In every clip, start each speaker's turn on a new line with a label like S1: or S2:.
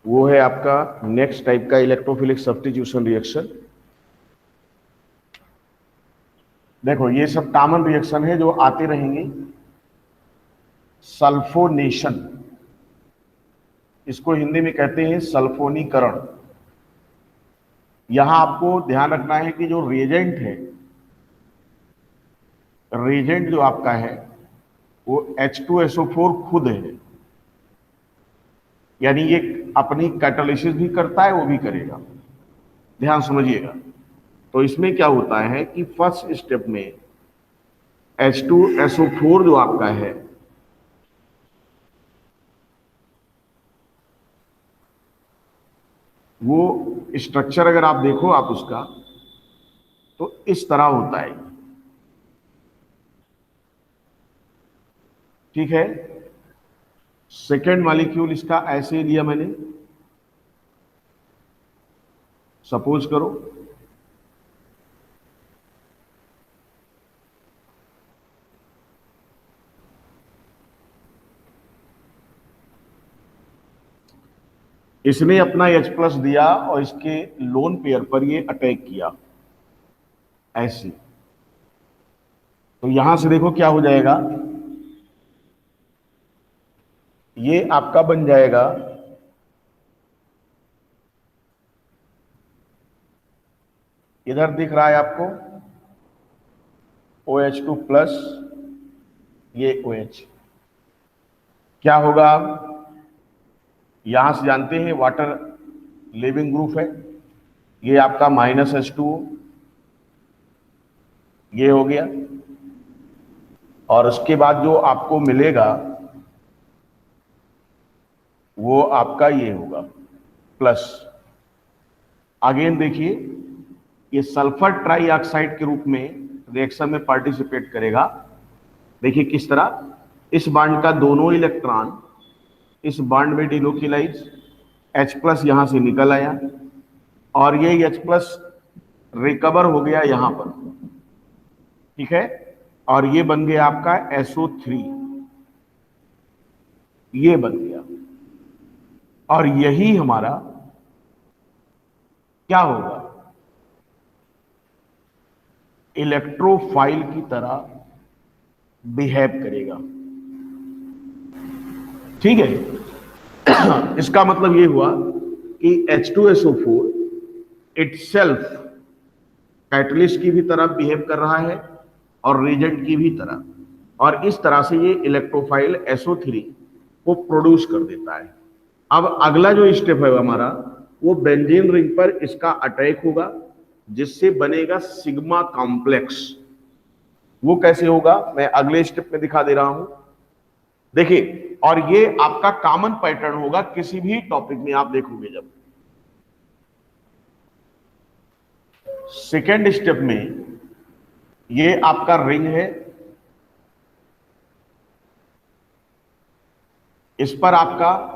S1: वो है आपका नेक्स्ट टाइप का इलेक्ट्रोफिलिक सब्स्टिट्यूशन रिएक्शन। देखो ये सब कॉमन रिएक्शन है जो आते रहेंगे। सल्फोनेशन, इसको हिंदी में कहते हैं सल्फोनीकरण। यहां आपको ध्यान रखना है कि जो रिएजेंट है, रिएजेंट जो आपका है वो H2SO4 खुद है, यानी ये अपनी कैटालिसिस भी करता है, वो भी करेगा। ध्यान समझिएगा। तो इसमें क्या होता है कि फर्स्ट स्टेप में H2SO4 जो आपका है वो स्ट्रक्चर अगर आप देखो आप उसका, तो इस तरह होता है। ठीक है। सेकेंड मॉलिक्यूल इसका ऐसे लिया मैंने, सपोज करो इसने अपना H+ दिया और इसके लोन पेयर पर ये अटैक किया ऐसे। तो यहां से देखो क्या हो जाएगा, ये आपका बन जाएगा इधर दिख रहा है आपको OH2+, ये OH। क्या होगा, यहां से जानते हैं वाटर लिविंग ग्रुप है, ये आपका -H2O, ये हो गया। और उसके बाद जो आपको मिलेगा वो आपका ये होगा प्लस। अगेन देखिए, ये सल्फर ट्राइऑक्साइड के रूप में रिएक्शन में पार्टिसिपेट करेगा। देखिए किस तरह, इस बॉन्ड का दोनों इलेक्ट्रॉन इस बॉन्ड में डिलोकिलाइज, H+ यहां से निकल आया और ये H+ रिकवर हो गया यहां पर। ठीक है। और ये बन गया आपका SO3, ये बन गया। और यही हमारा क्या होगा, इलेक्ट्रोफाइल की तरह बिहेव करेगा। ठीक है। इसका मतलब ये हुआ कि H2SO4 इटसेल्फ कैटलिस्ट की भी तरह बिहेव कर रहा है और रिएजेंट की भी तरह, और इस तरह से ये इलेक्ट्रोफाइल SO3 को प्रोड्यूस कर देता है। अब अगला जो स्टेप है हमारा, वो बेंजीन रिंग पर इसका अटैक होगा जिससे बनेगा सिग्मा कॉम्प्लेक्स। वो कैसे होगा मैं अगले स्टेप में दिखा दे रहा हूं। देखिए, और ये आपका कॉमन पैटर्न होगा किसी भी टॉपिक में आप देखोगे। जब सेकेंड स्टेप में ये आपका रिंग है, इस पर आपका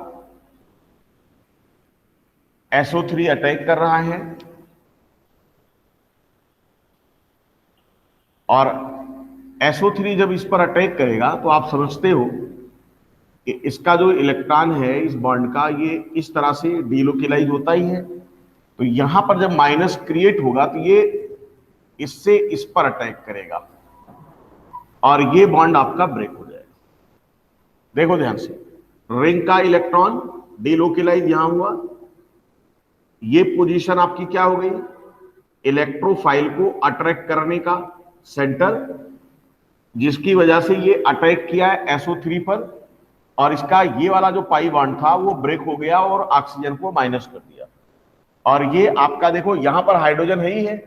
S1: SO3 अटैक कर रहा है और SO3 जब इस पर अटैक करेगा तो आप समझते हो कि इसका जो इलेक्ट्रॉन है इस बॉन्ड का, ये इस तरह से डीलोकेलाइज होता ही है। तो यहां पर जब माइनस क्रिएट होगा तो ये इससे इस पर अटैक करेगा और ये बॉन्ड आपका ब्रेक हो जाएगा। देखो ध्यान से, रिंग का इलेक्ट्रॉन डीलोकेलाइज यहां हुआ, ये पोजीशन आपकी क्या हो गई, इलेक्ट्रोफाइल को अट्रैक्ट करने का सेंटर, जिसकी वजह से ये अटैक किया है SO3 पर और इसका ये वाला जो पाई बॉन्ड था वो ब्रेक हो गया और ऑक्सीजन को माइनस कर दिया। और ये आपका देखो यहां पर हाइड्रोजन है ही है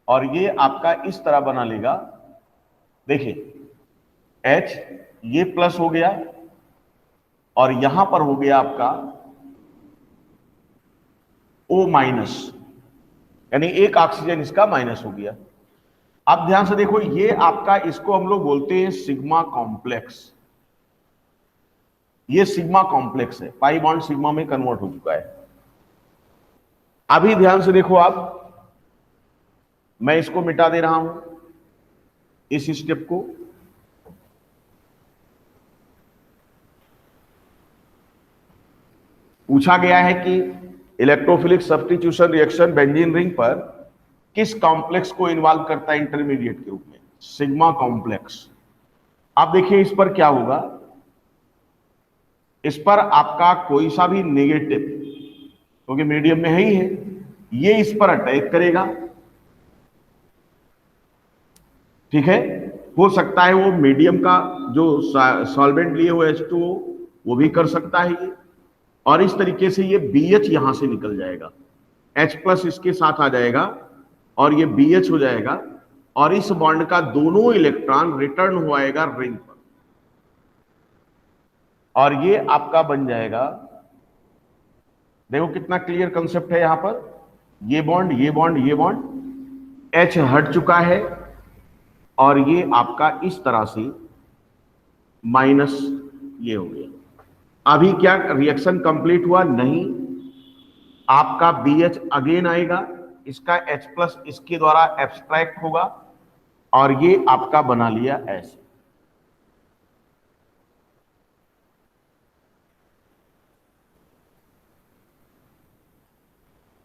S1: और ये आपका इस तरह बना लेगा। देखिए H, ये प्लस हो गया और यहां पर हो गया आपका O-, यानी एक ऑक्सीजन इसका माइनस हो गया। अब ध्यान से देखो, ये आपका, इसको हम लोग बोलते हैं सिग्मा कॉम्प्लेक्स। ये सिग्मा कॉम्प्लेक्स है, पाई बॉन्ड सिग्मा में कन्वर्ट हो चुका है। अभी ध्यान से देखो आप, मैं इसको मिटा दे रहा हूं इस स्टेप को। पूछा गया है कि electrophilic substitution reaction benzene ring पर किस कॉम्प्लेक्स को इन्वॉल्व करता है इंटरमीडिएट के रूप में, सिग्मा कॉम्प्लेक्स। आप देखिए इस पर क्या होगा, इस पर आपका कोई सा भी नेगेटिव, क्योंकि मीडियम में है ही है, ये इस पर अटैक करेगा, ठीक है। हो सकता है वो मीडियम का जो सॉल्वेंट लिए हो H2O वो भी कर सकता है ये, और इस तरीके से ये BH यहां से निकल जाएगा, H+ इसके साथ आ जाएगा और ये BH हो जाएगा, और इस बॉन्ड का दोनों इलेक्ट्रॉन रिटर्न हो आएगा रिंग पर, और ये आपका बन जाएगा। देखो कितना क्लियर कंसेप्ट है यहां पर, ये बॉन्ड ये बॉन्ड ये बॉन्ड, H हट चुका है और ये आपका इस तरह से माइनस ये हो गया। अभी क्या रिएक्शन कंप्लीट हुआ? नहीं, आपका BH अगेन आएगा, इसका H+ इसके द्वारा एब्स्ट्रैक्ट होगा और ये आपका बना लिया ऐसे।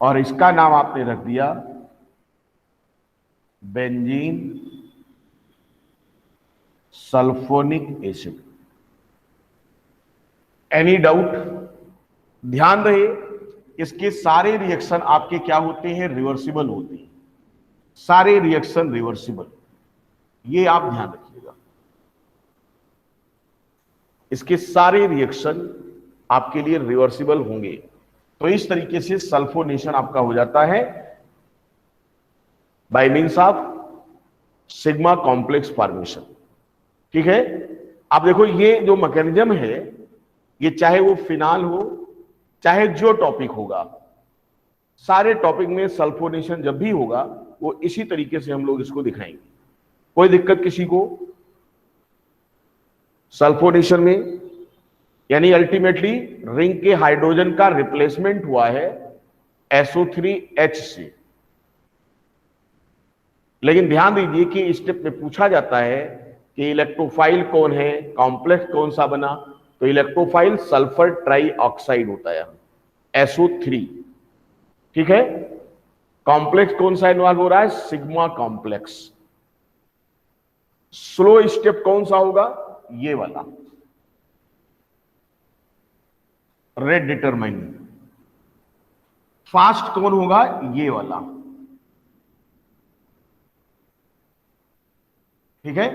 S1: और इसका नाम आपने रख दिया benzene sulphonic acid. Any doubt? ध्यान रहे इसके सारे रिएक्शन आपके क्या होते हैं? रिवर्सिबल होते हैं, सारे रिएक्शन रिवर्सिबल, ये आप ध्यान रखिएगा। इसके सारे रिएक्शन आपके लिए रिवर्सिबल होंगे। तो इस तरीके से सल्फोनेशन आपका हो जाता है by means of sigma complex formation, ठीक है। अब देखो ये जो मैकेनिज्म है, ये चाहे वो फिनाल हो चाहे जो टॉपिक होगा, सारे टॉपिक में सल्फोनेशन जब भी होगा वो इसी तरीके से हम लोग इसको दिखाएंगे। कोई दिक्कत किसी को सल्फोनेशन में? यानी अल्टीमेटली रिंग के हाइड्रोजन का रिप्लेसमेंट हुआ है SO3H से। लेकिन ध्यान दीजिए कि इस स्टेप में पूछा जाता है कि इलेक्ट्रोफाइल कौन है, कॉम्प्लेक्स कौन सा बना, तो इलेक्ट्रोफाइल सल्फर ट्राई ऑक्साइड होता है SO3, ठीक है। कॉम्प्लेक्स कौन सा इन्वॉल्व हो रहा है? Sigma complex. स्लो स्टेप कौन सा होगा? ये वाला रेड डिटरमाइन। फास्ट कौन होगा? ये वाला, ठीक है।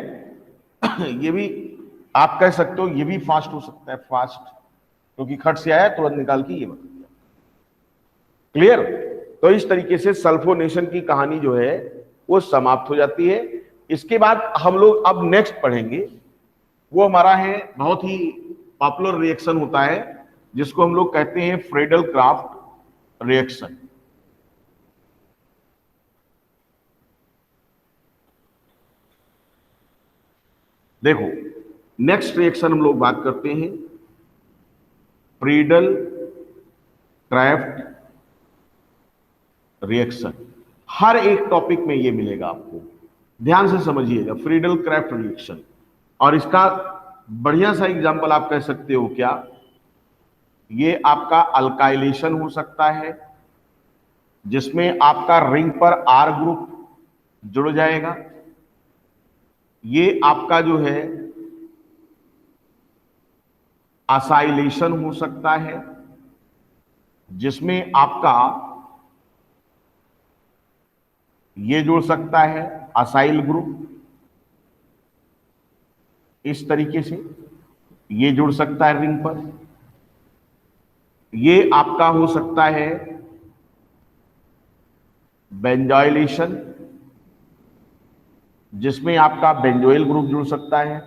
S1: ये भी आप कह सकते हो, ये भी फास्ट हो सकता है, फास्ट क्योंकि खट से आया तुरंत निकाल के ये बता दिया। क्लियर? तो इस तरीके से सल्फोनेशन की कहानी जो है वो समाप्त हो जाती है। इसके बाद हम लोग अब नेक्स्ट पढ़ेंगे, वो हमारा है बहुत ही पॉपुलर रिएक्शन होता है जिसको हम लोग कहते हैं फ्रेडल क्राफ्ट रिएक्शन। देखो नेक्स्ट रिएक्शन हम लोग बात करते हैं फ्रीडल क्राफ्ट रिएक्शन। हर एक टॉपिक में ये मिलेगा आपको, ध्यान से समझिएगा फ्रीडल क्राफ्ट रिएक्शन। और इसका बढ़िया सा एग्जांपल आप कह सकते हो क्या, ये आपका अल्काइलेशन हो सकता है जिसमें आपका रिंग पर R ग्रुप जुड़ जाएगा। ये आपका जो है असाइलेशन हो सकता है जिसमें आपका ये जुड़ सकता है असाइल ग्रुप, इस तरीके से ये जुड़ सकता है रिंग पर। ये आपका हो सकता है बेंजोइलेशन जिसमें आपका बेंजोइल ग्रुप जुड़ सकता है,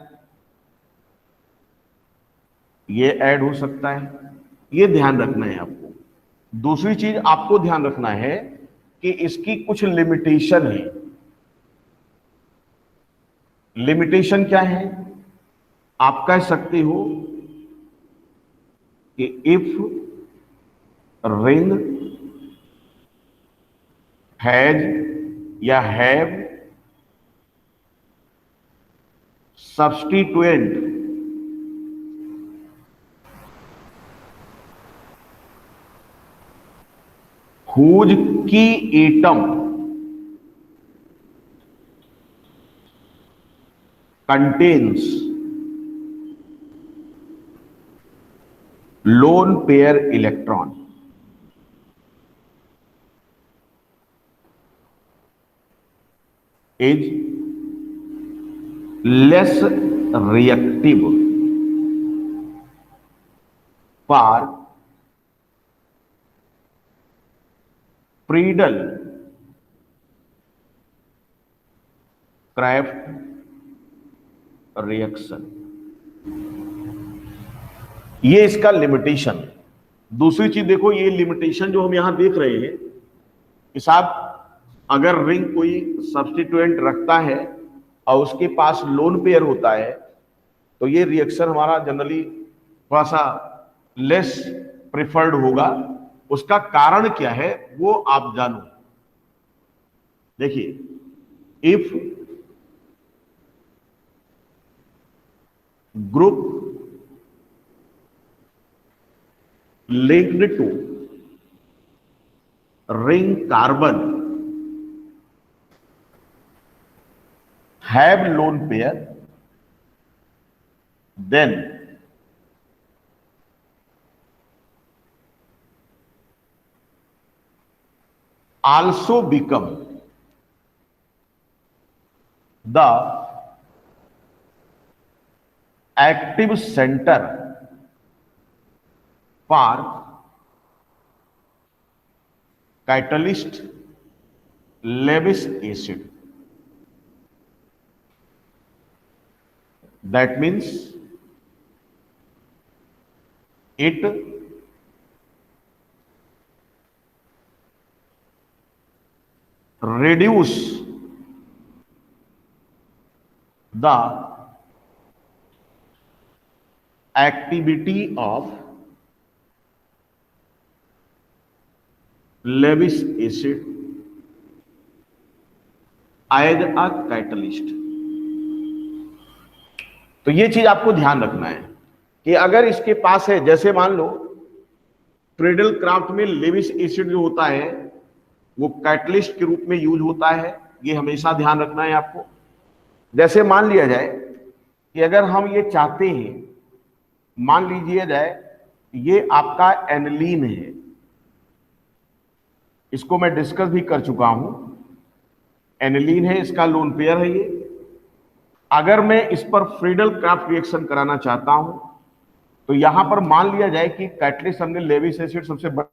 S1: ये ऐड हो सकता है। ये ध्यान रखना है आपको। दूसरी चीज आपको ध्यान रखना है कि इसकी कुछ लिमिटेशन है। लिमिटेशन क्या है? आप कह सकते हो कि इफ रिंग हैज या have substituent whose key atom contains lone pair electron is less reactive for Friedel Crafts reaction. ये इसका लिमिटेशन। दूसरी चीज देखो, ये लिमिटेशन जो हम यहां देख रहे हैं कि साहब अगर रिंग कोई सब्स्टिट्यूएंट रखता है और उसके पास लोन पेयर होता है तो ये रिएक्शन हमारा जनरली थोड़ा सा लेस प्रिफर्ड होगा। उसका कारण क्या है वो आप जानो। देखिए, if group linked to ring carbon have lone pair, then also become the active center for catalyst Lewis acid. That means it reduce the activity of Lewis acid as a catalyst। तो ये चीज आपको ध्यान रखना है कि अगर इसके पास है, जैसे मान लो फ्रीडल क्राफ्ट में लेविस एसिड जो होता है वो कैटलिस्ट के रूप में यूज होता है, ये हमेशा ध्यान रखना है आपको। जैसे मान लिया जाए कि अगर हम ये चाहते हैं, मान लीजिए जाए ये आपका एनिलीन है, इसको मैं डिस्कस भी कर चुका हूं। एनिलीन है, इसका लोन पेयर है ये। अगर मैं इस पर फ्रीडल क्राफ्ट रिएक्शन कराना चाहता हूं तो यहां पर मान लिया जाए कि कैटलिस्ट हमने लेविस एसिड सबसे बड़ा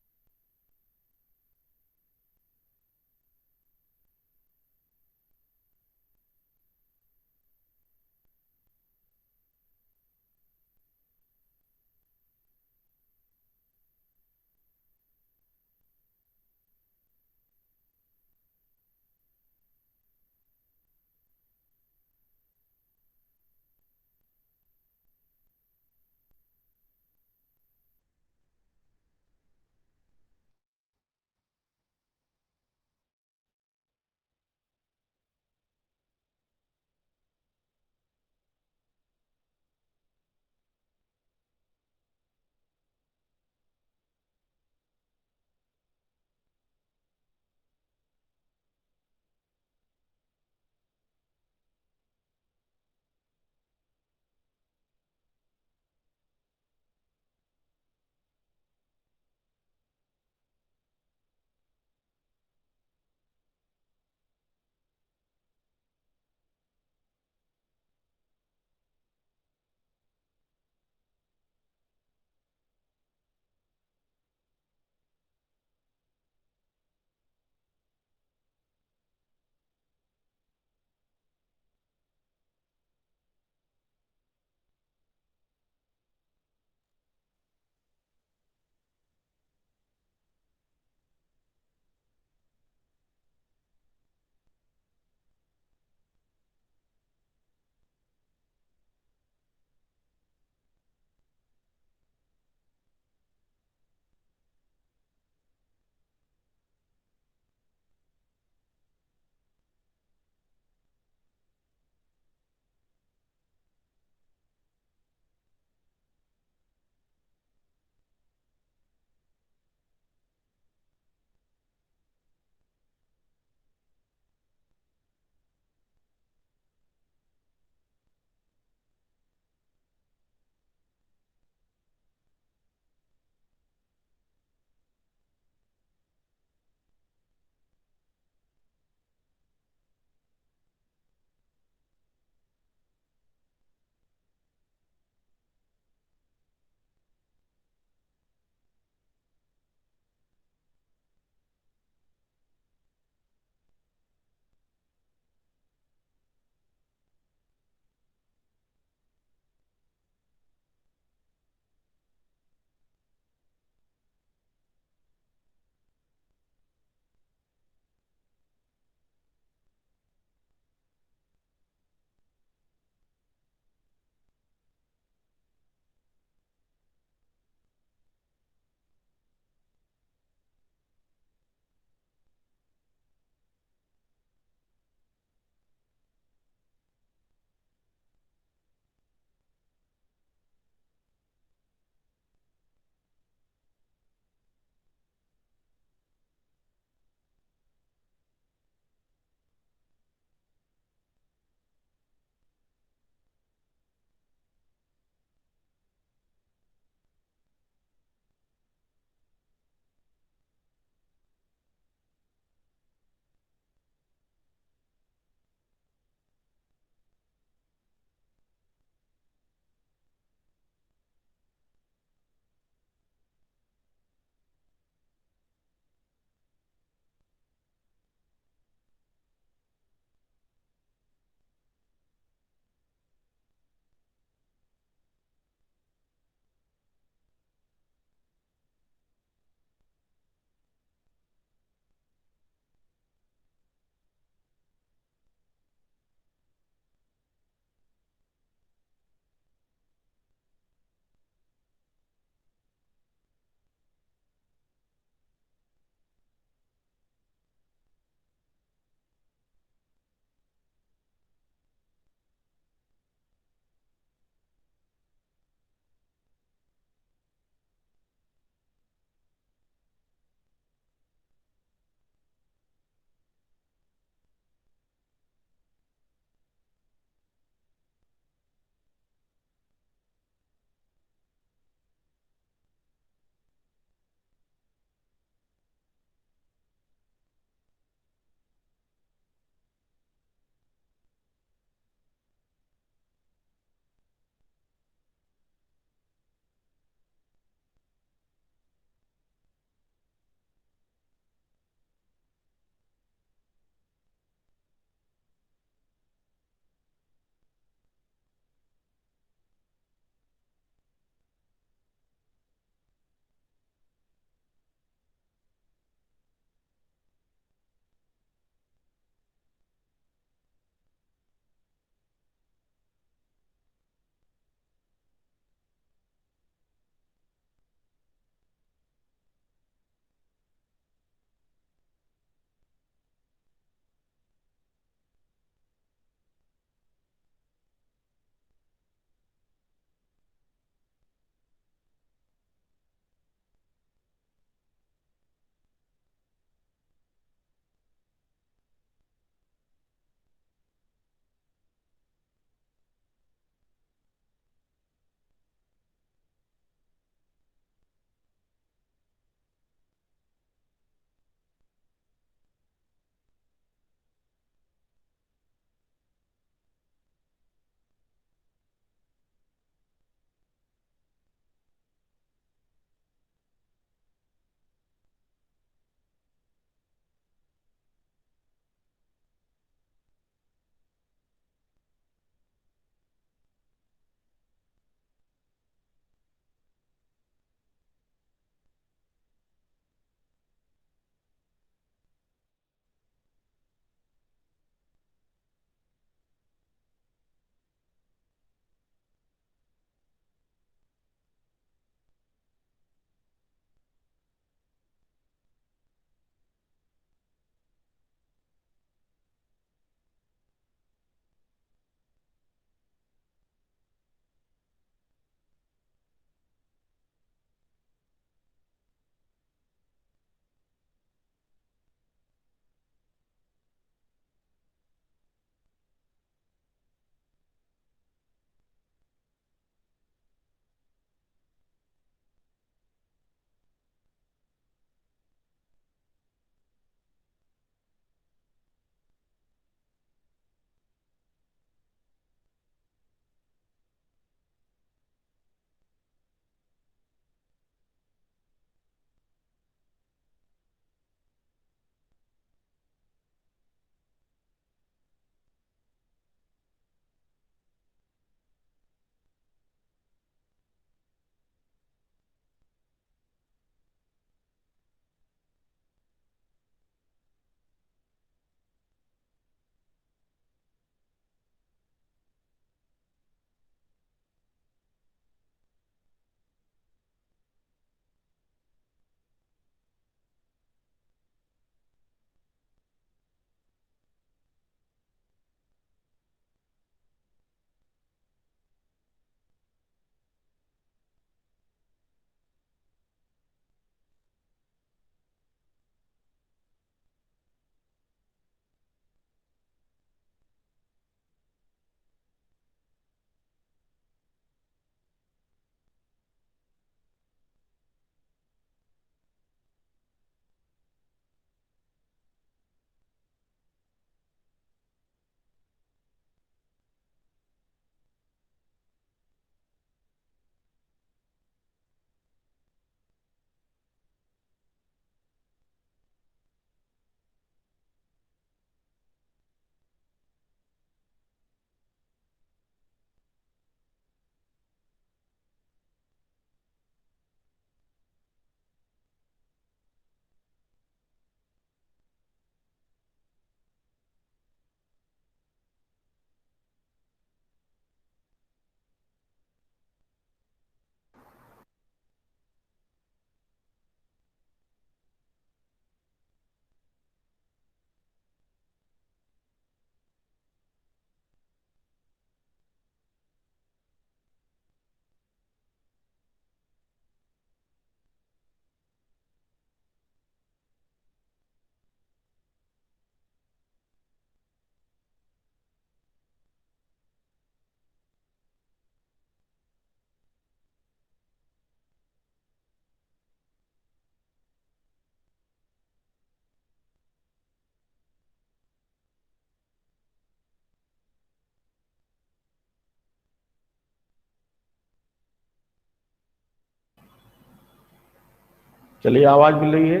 S1: चलिए, आवाज मिल रही है,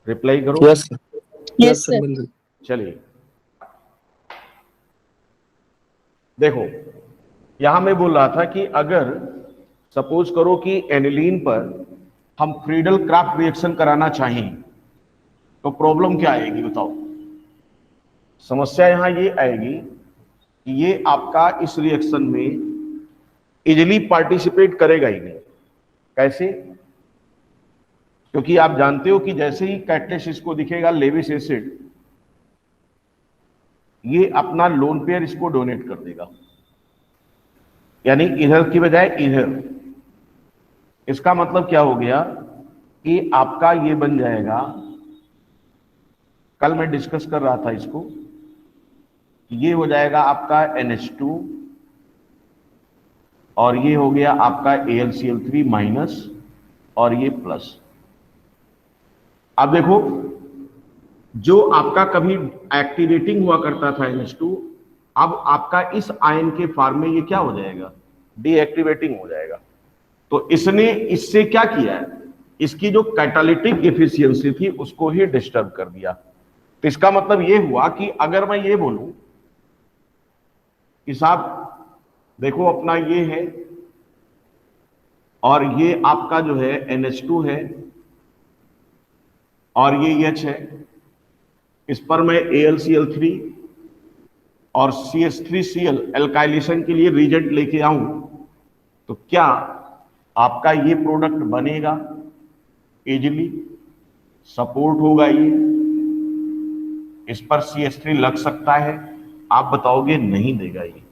S1: रिप्लाई करो।
S2: यस सर, यस सर, मिल रही।
S1: चलिए देखो, यहां मैं बोल रहा था कि अगर सपोज करो कि एनिलीन पर हम फ्रीडल क्राफ्ट रिएक्शन कराना चाहें तो प्रॉब्लम क्या आएगी बताओ। समस्या यहां ये आएगी कि ये आपका इस रिएक्शन में इजिली पार्टिसिपेट करेगा ही नहीं। कैसे? क्योंकि आप जानते हो कि जैसे ही कैटलिस्ट को दिखेगा लेविस एसिड, ये अपना लोन पेयर इसको डोनेट कर देगा, यानी इधर की बजाय इधर। इसका मतलब क्या हो गया कि आपका ये बन जाएगा, कल मैं डिस्कस कर रहा था इसको, ये हो जाएगा आपका NH2 और ये हो गया आपका AlCl3 माइनस और ये प्लस। अब देखो, जो आपका कभी एक्टिवेटिंग हुआ करता था NH2, अब आपका इस आयन के फॉर्म में ये क्या हो जाएगा, डीएक्टिवेटिंग हो जाएगा। तो इसने इससे क्या किया है, इसकी जो कैटालिटिक एफिशिएंसी थी उसको ही डिस्टर्ब कर दिया। तो इसका मतलब ये हुआ कि अगर मैं ये बोलूं कि साहब देखो अपना ये है और ये आपका जो है NH2 है और ये H है, इस पर मैं AlCl3 और CH3Cl एल्काइलेशन के लिए रिएजेंट लेके आऊं तो क्या आपका ये प्रोडक्ट बनेगा, इजिली सपोर्ट होगा, ये इस पर CH3 लग सकता है? आप बताओगे नहीं देगा ये।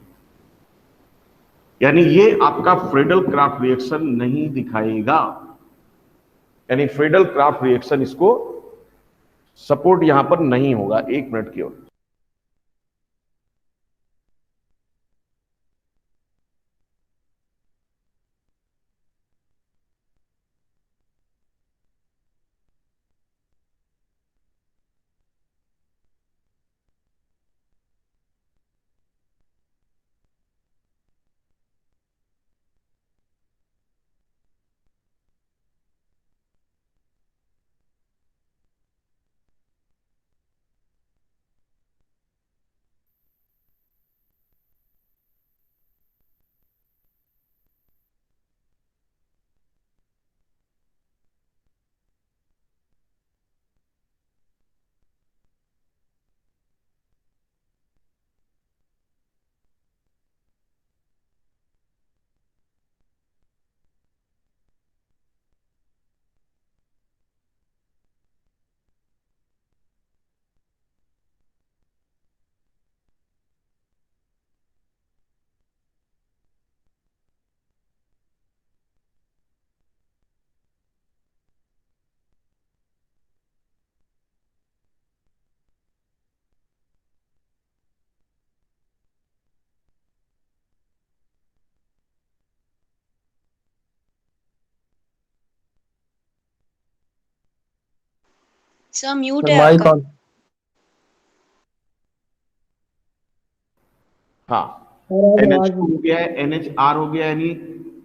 S1: यानी ये आपका फ्रीडल क्राफ्ट रिएक्शन नहीं दिखाएगा, यानी फ्रीडल क्राफ्ट रिएक्शन इसको सपोर्ट यहां पर नहीं होगा। 1 मिनट की ओर।
S3: सर म्यूट
S2: सर
S3: है
S2: माइक
S3: आपका।
S2: ऑन।
S1: हाँ, NH2 हो गया है, NHR हो गया, यानी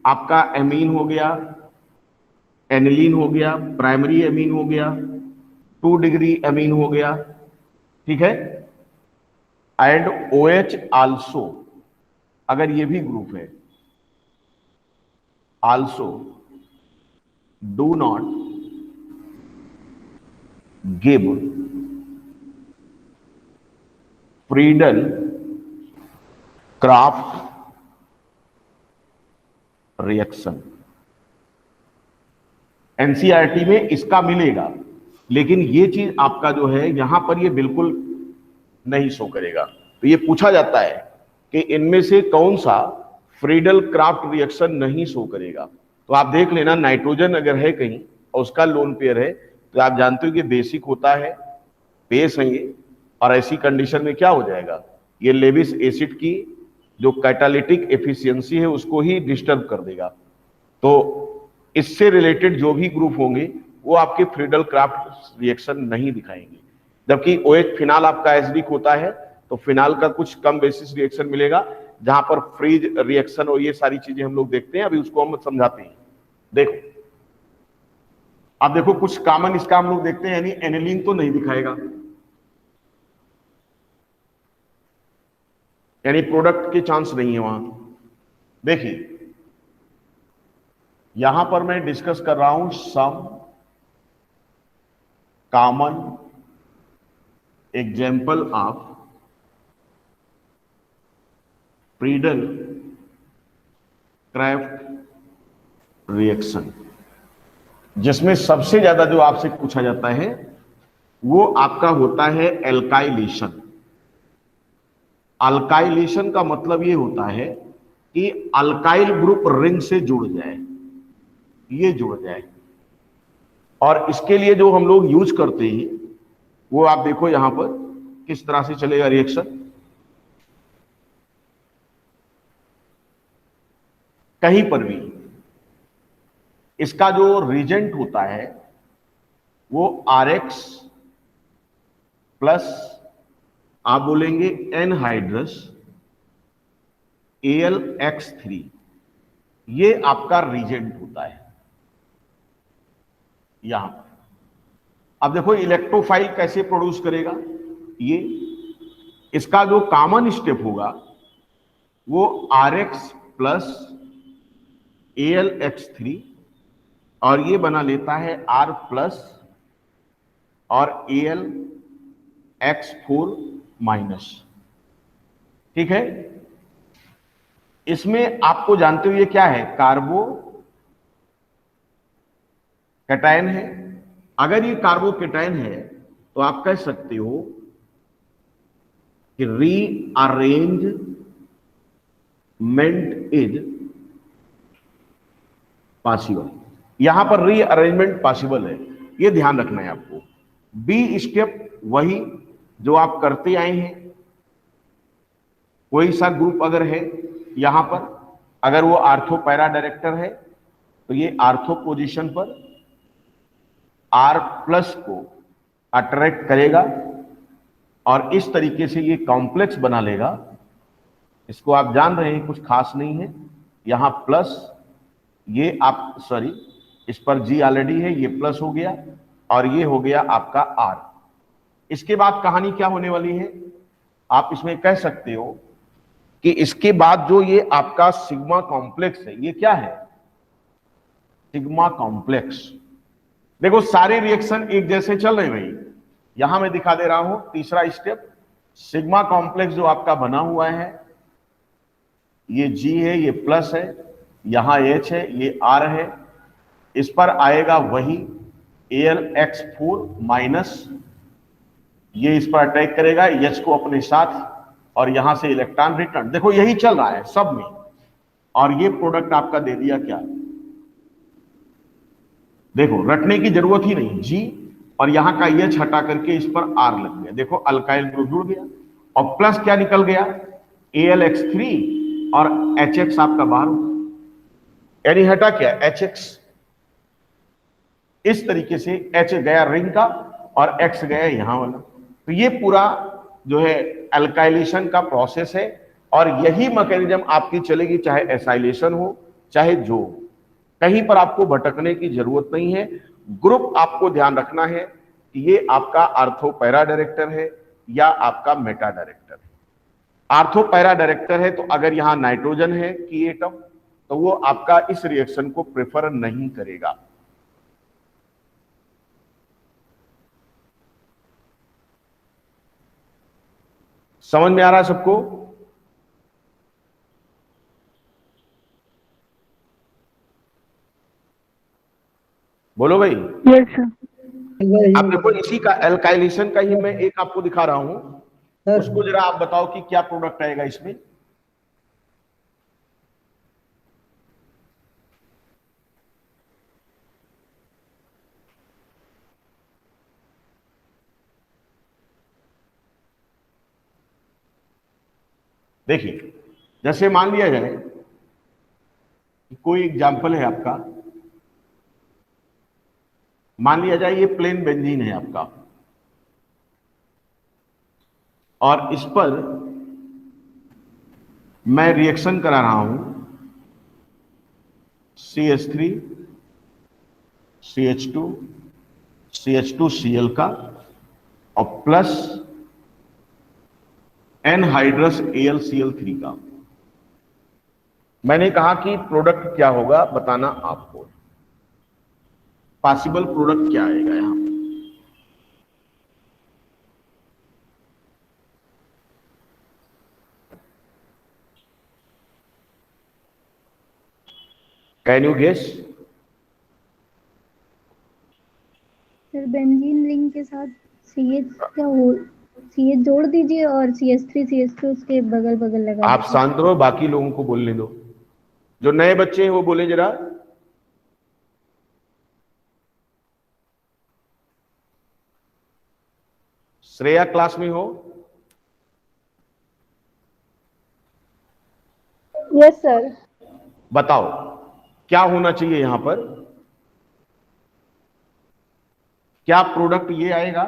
S1: आपका एमीन हो गया, एनिलीन हो गया, प्राइमरी एमीन हो गया, 2 डिग्री एमीन हो गया, ठीक है। एंड OH आल्सो, अगर ये भी ग्रुप है, also do not give Friedel Craft reaction. NCERT में इसका मिलेगा, लेकिन ये चीज आपका जो है यहां पर ये बिल्कुल नहीं शो करेगा। तो ये पूछा जाता है कि इनमें से कौन सा फ्रीडल क्राफ्ट रिएक्शन नहीं शो करेगा। तो आप देख लेना, नाइट्रोजन अगर है कहीं और उसका लोन पेयर है तो आप जानते हो कि बेसिक होता है, बेस है ये, और ऐसी कंडीशन में क्या हो जाएगा, ये लेविस एसिड की जो कैटालिटिक एफिशिएंसी है उसको ही डिस्टर्ब कर देगा। तो इससे रिलेटेड जो भी ग्रुप होंगे वो आपके फ्रीडल क्राफ्ट रिएक्शन नहीं दिखाएंगे। जबकि OH फिनाल आपका एसिडिक होता है तो फिनाल का कुछ कम बेसिस रिएक्शन मिलेगा, जहां पर फ्रीज रिएक्शन और ये सारी चीजें हम लोग देखते हैं, अभी उसको हम समझाते हैं। देखो अब देखो कुछ कॉमन इसका हम लोग देखते हैं, यानी एनिलीन तो नहीं दिखाएगा, यानी प्रोडक्ट के चांस नहीं है वहां। देखिए यहां पर मैं डिस्कस कर रहा हूं some common example of Friedel Craft reaction, जिसमें सबसे ज्यादा जो आपसे पूछा जाता है वो आपका होता है एल्काइलेशन। अल्काइलेशन का मतलब ये होता है कि अल्काइल ग्रुप रिंग से जुड़ जाए, ये जुड़ जाए। और इसके लिए जो हम लोग यूज करते हैं वो आप देखो यहां पर किस तरह से चलेगा रिएक्शन। कहीं पर भी इसका जो रिजेंट होता है वो RX प्लस आप बोलेंगे एनहाइड्रस AlX3, ये आपका रिजेंट होता है यहां पर। अब देखो इलेक्ट्रोफाइल कैसे प्रोड्यूस करेगा, ये इसका जो कॉमन स्टेप होगा वो RX प्लस AlX3 और ये बना लेता है R प्लस और AlX4 माइनस। ठीक है, इसमें आपको जानते हो ये क्या है, कार्बो कैटायन है। अगर ये कार्बो कैटायन है तो आप कह सकते हो कि रीअरेंजमेंट इज पॉसिबल। यहां पर रीअरेंजमेंट पॉसिबल है, ये ध्यान रखना है आपको। बी स्टेप वही जो आप करते आए हैं। कोई सा ग्रुप अगर है यहां पर, अगर वो आर्थो पैरा डायरेक्टर है तो ये आर्थो पोजीशन पर R प्लस को अट्रैक्ट करेगा और इस तरीके से ये कॉम्प्लेक्स बना लेगा। इसको आप जान रहे हैं, कुछ खास नहीं है। यहां प्लस ये आप सॉरी इस पर G ऑलरेडी है, ये प्लस हो गया और ये हो गया आपका R। इसके बाद कहानी क्या होने वाली है, आप इसमें कह सकते हो कि इसके बाद जो ये आपका सिग्मा कॉम्प्लेक्स है, ये क्या है, सिग्मा कॉम्प्लेक्स। देखो सारे रिएक्शन एक जैसे चल रहे हैं भाई। यहां मैं दिखा दे रहा हूं तीसरा स्टेप, सिग्मा कॉम्प्लेक्स जो आपका बना हुआ है, ये G है, ये प्लस है, यहां H है, ये R है। इस पर आएगा वही AlX4 माइनस, ये इस पर अटैक करेगा H को अपने साथ और यहां से इलेक्ट्रॉन रिटर्न। देखो यही चल रहा है सब में, और ये प्रोडक्ट आपका दे दिया क्या, देखो रटने की जरूरत ही नहीं, G और यहां का H हटा करके इस पर R लग गया। देखो अल्काइल ग्रुप जुड़ गया और प्लस क्या निकल गया, AlX3 और HX आपका बाहर हो गया। यानी हटा क्या, HX। इस तरीके से H गया रिंग का और X गया यहां वाला। तो ये पूरा जो है अल्काइलेशन का प्रोसेस है और यही मैकेनिज्म आपकी चलेगी, चाहे एसाइलेशन हो चाहे जो, कहीं पर आपको भटकने की जरूरत नहीं है। ग्रुप आपको ध्यान रखना है कि ये आपका आर्थो पैरा डायरेक्टर है या आपका मेटा डायरेक्टर है। आर्थो पैरा डायरेक्टर है तो अगर यहां नाइट्रोजन है की एटम तो वो आपका इस रिएक्शन को प्रेफर नहीं करेगा। समझ में आ रहा है सबको? बोलो भाई।
S2: Yes sir.
S1: आप देखो इसी का एल्काइलेशन का ही मैं एक आपको दिखा रहा हूं, उसको जरा आप बताओ कि क्या प्रोडक्ट आएगा इसमें। देखिए जैसे मान लिया जाए कि कोई एग्जाम्पल है आपका, मान लिया जाए ये प्लेन बेंजीन है आपका और इस पर मैं रिएक्शन करा रहा हूं CH3 CH2 CH2Cl का और प्लस एनहाइड्रस AlCl3 का। मैंने कहा कि प्रोडक्ट क्या होगा बताना आपको, पॉसिबल प्रोडक्ट क्या आएगा यहां पे। Can you guess?
S2: Sir benzene ring के साथ CH का हो, CH जोड़ दीजिए और CH3 CH2 उसके बगल बगल लगा
S1: आप
S2: दीजिए।
S1: शांत रहो, बाकी लोगों को बोलने दो। जो नए बच्चे हैं वो बोले जरा। श्रेया क्लास में हो?
S2: Yes sir.
S1: बताओ क्या होना चाहिए यहां पर, क्या प्रोडक्ट ये आएगा?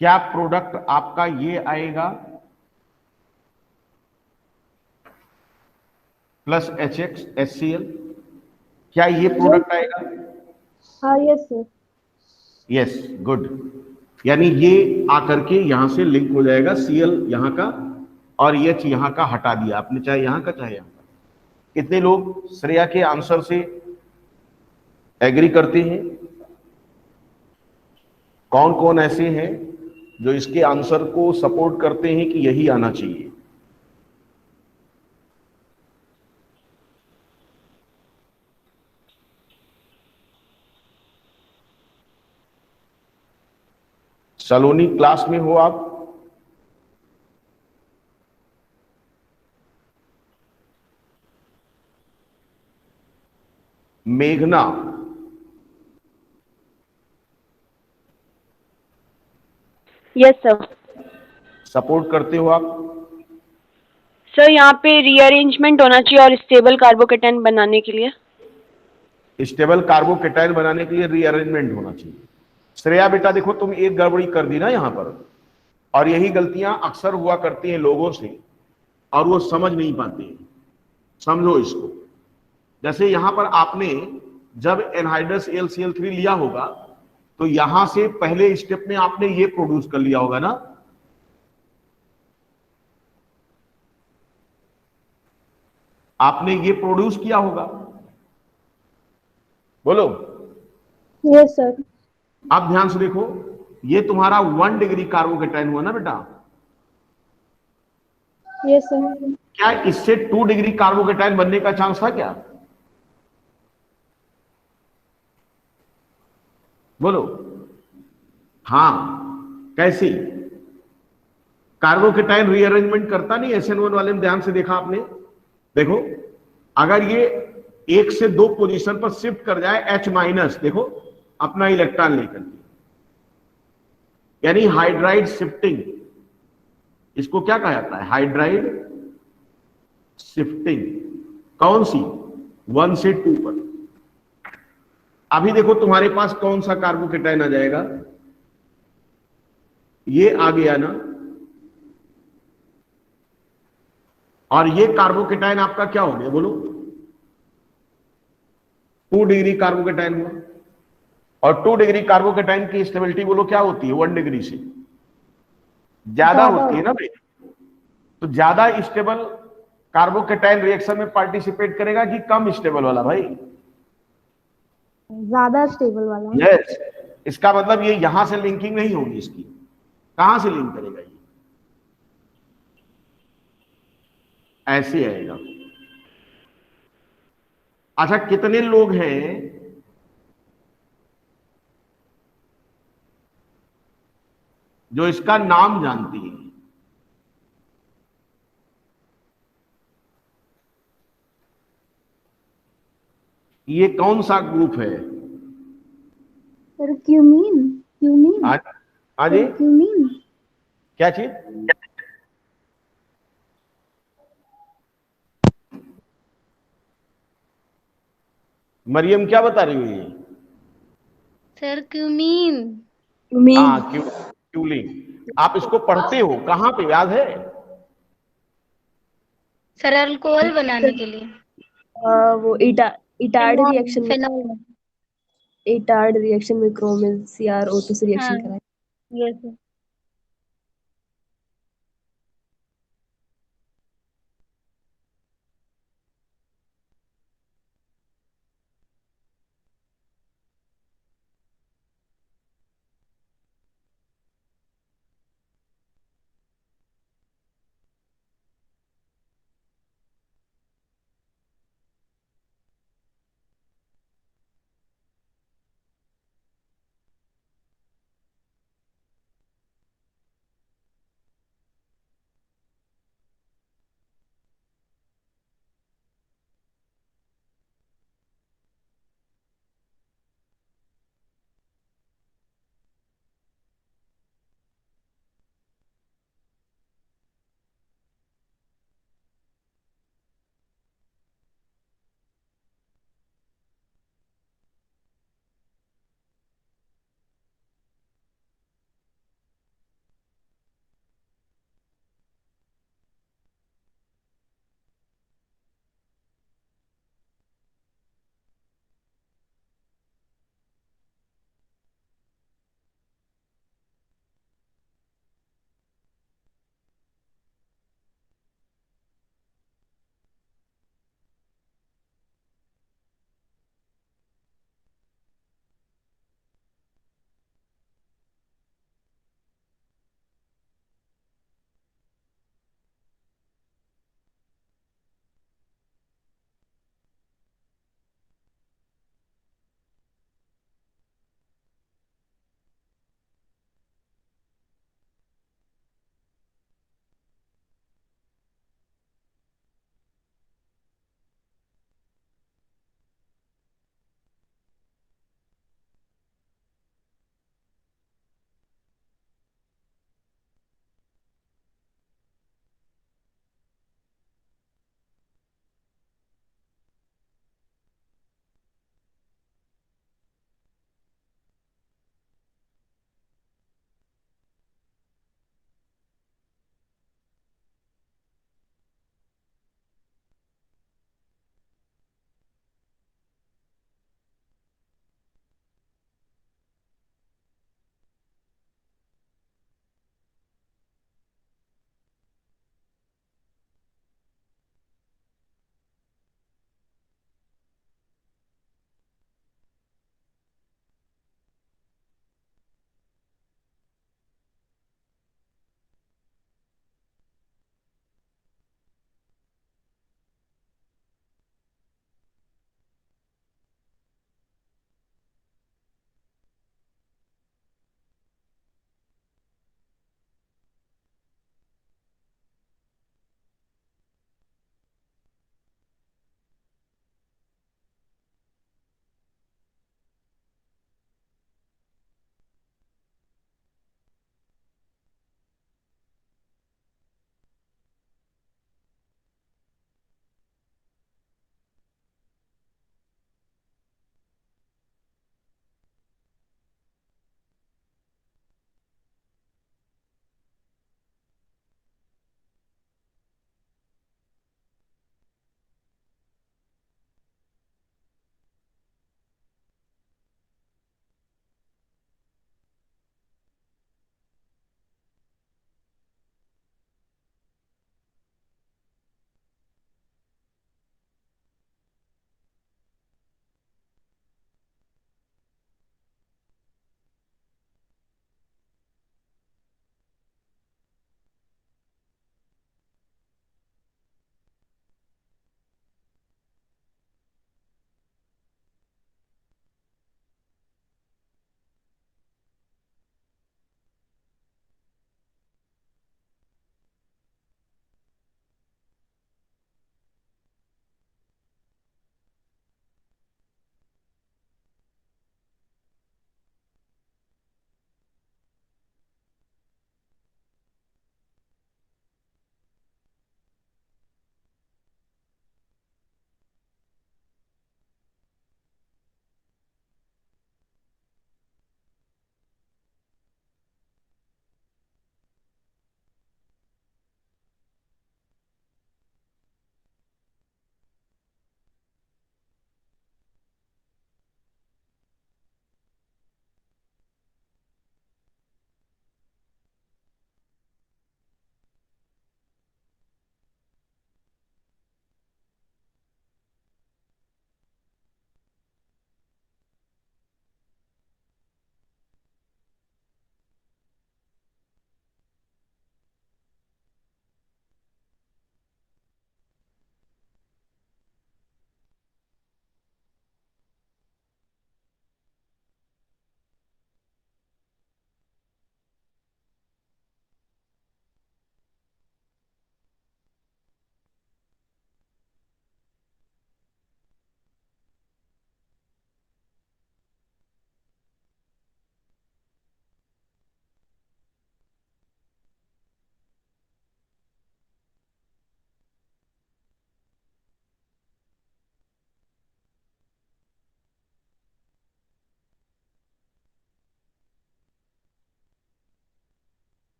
S1: क्या प्रोडक्ट आपका ये आएगा? प्लस HX HCl, क्या ये प्रोडक्ट आएगा?
S2: हाँ यस सर।
S1: Yes, good. यानी ये आकर के यहां से लिंक हो जाएगा, Cl यहां का और H यहां का हटा दिया आपने, चाहे यहां का चाहे यहां का। कितने लोग श्रेया के आंसर से एग्री करते हैं? कौन कौन ऐसे हैं जो इसके आंसर को सपोर्ट करते हैं कि यही आना चाहिए? सलोनी क्लास में हो आप? मेघना?
S3: Yes sir.
S1: सपोर्ट करते हो आप?
S3: सर यहाँ पे रीअरेंजमेंट होना चाहिए और स्टेबल कार्बोकेटाइन बनाने के लिए।
S1: स्टेबल कार्बोकेटाइन बनाने के लिए रीअरेंजमेंट होना चाहिए। श्रेया बेटा देखो, तुम एक गड़बड़ी कर दी ना यहां पर, और यही गलतियां अक्सर हुआ करती हैं लोगों से और वो समझ नहीं पाते हैं। समझो इसको। जैसे यहां पर आपने जब एनहाइड्रस AlCl3 लिया होगा तो यहां से पहले स्टेप में आपने ये प्रोड्यूस कर लिया होगा ना, आपने ये प्रोड्यूस किया होगा, बोलो।
S2: Yes sir.
S1: अब ध्यान से देखो, ये तुम्हारा 1 डिग्री कार्बोकेटाइन हुआ ना बेटा,
S2: यस सर।
S1: क्या इससे 2 डिग्री कार्बोकेटाइन बनने का चांस था क्या? बोलो। हाँ, कैसे? कार्बोकेटाइन रीअरेंजमेंट करता नहीं SN1 वाले में, ध्यान से देखा आपने? देखो, अगर ये 1 से 2 पोजीशन पर शिफ्ट कर जाए H-, देखो अपना इलेक्ट्रॉन लेकर के, यानी हाइड्राइड शिफ्टिंग, इसको क्या कहा जाता है? Hydride shifting. कौन सी? 1 से 2 पर। अभी देखो तुम्हारे पास कौन सा कार्बोकेटाइन आ जाएगा? ये आ गया ना, और ये कार्बोकेटाइन आपका क्या हो गया बोलो? 2 डिग्री कार्बोकेटाइन हुआ। और 2 डिग्री कार्बोकेटाइन की स्टेबिलिटी बोलो क्या होती है? 1 डिग्री से ज्यादा होती है ना भाई। तो ज्यादा स्टेबल कार्बोकेटाइन रिएक्शन में पार्टिसिपेट करेगा कि कम स्टेबल वाला भाई?
S2: ज्यादा स्टेबल वाला।
S1: यस। इसका मतलब ये यहां से लिंकिंग नहीं होगी इसकी, कहां से लिंक करेगा? ये ऐसे आएगा। अच्छा, कितने लोग हैं जो इसका नाम जानती हैं? ये कौन सा ग्रुप है?
S2: Sir cumene. क्यूमीन।
S1: आज हाँ जी,
S2: क्यूमीन।
S1: क्या चीज? मरियम क्या बता रही हुई है?
S2: Sir cumene.
S3: मीन
S1: हाँ, क्यूलिंग। आप इसको पढ़ते हो कहाँ पे, याद है?
S2: सर अल्कोहल बनाने के लिए।
S3: वो इटार्ड रिएक्शन में,
S2: फिनॉल।
S3: इटार्ड रिएक्शन में क्रोमिल CrO2 से
S2: हाँ,
S3: रिएक्शन कराए।
S2: यस।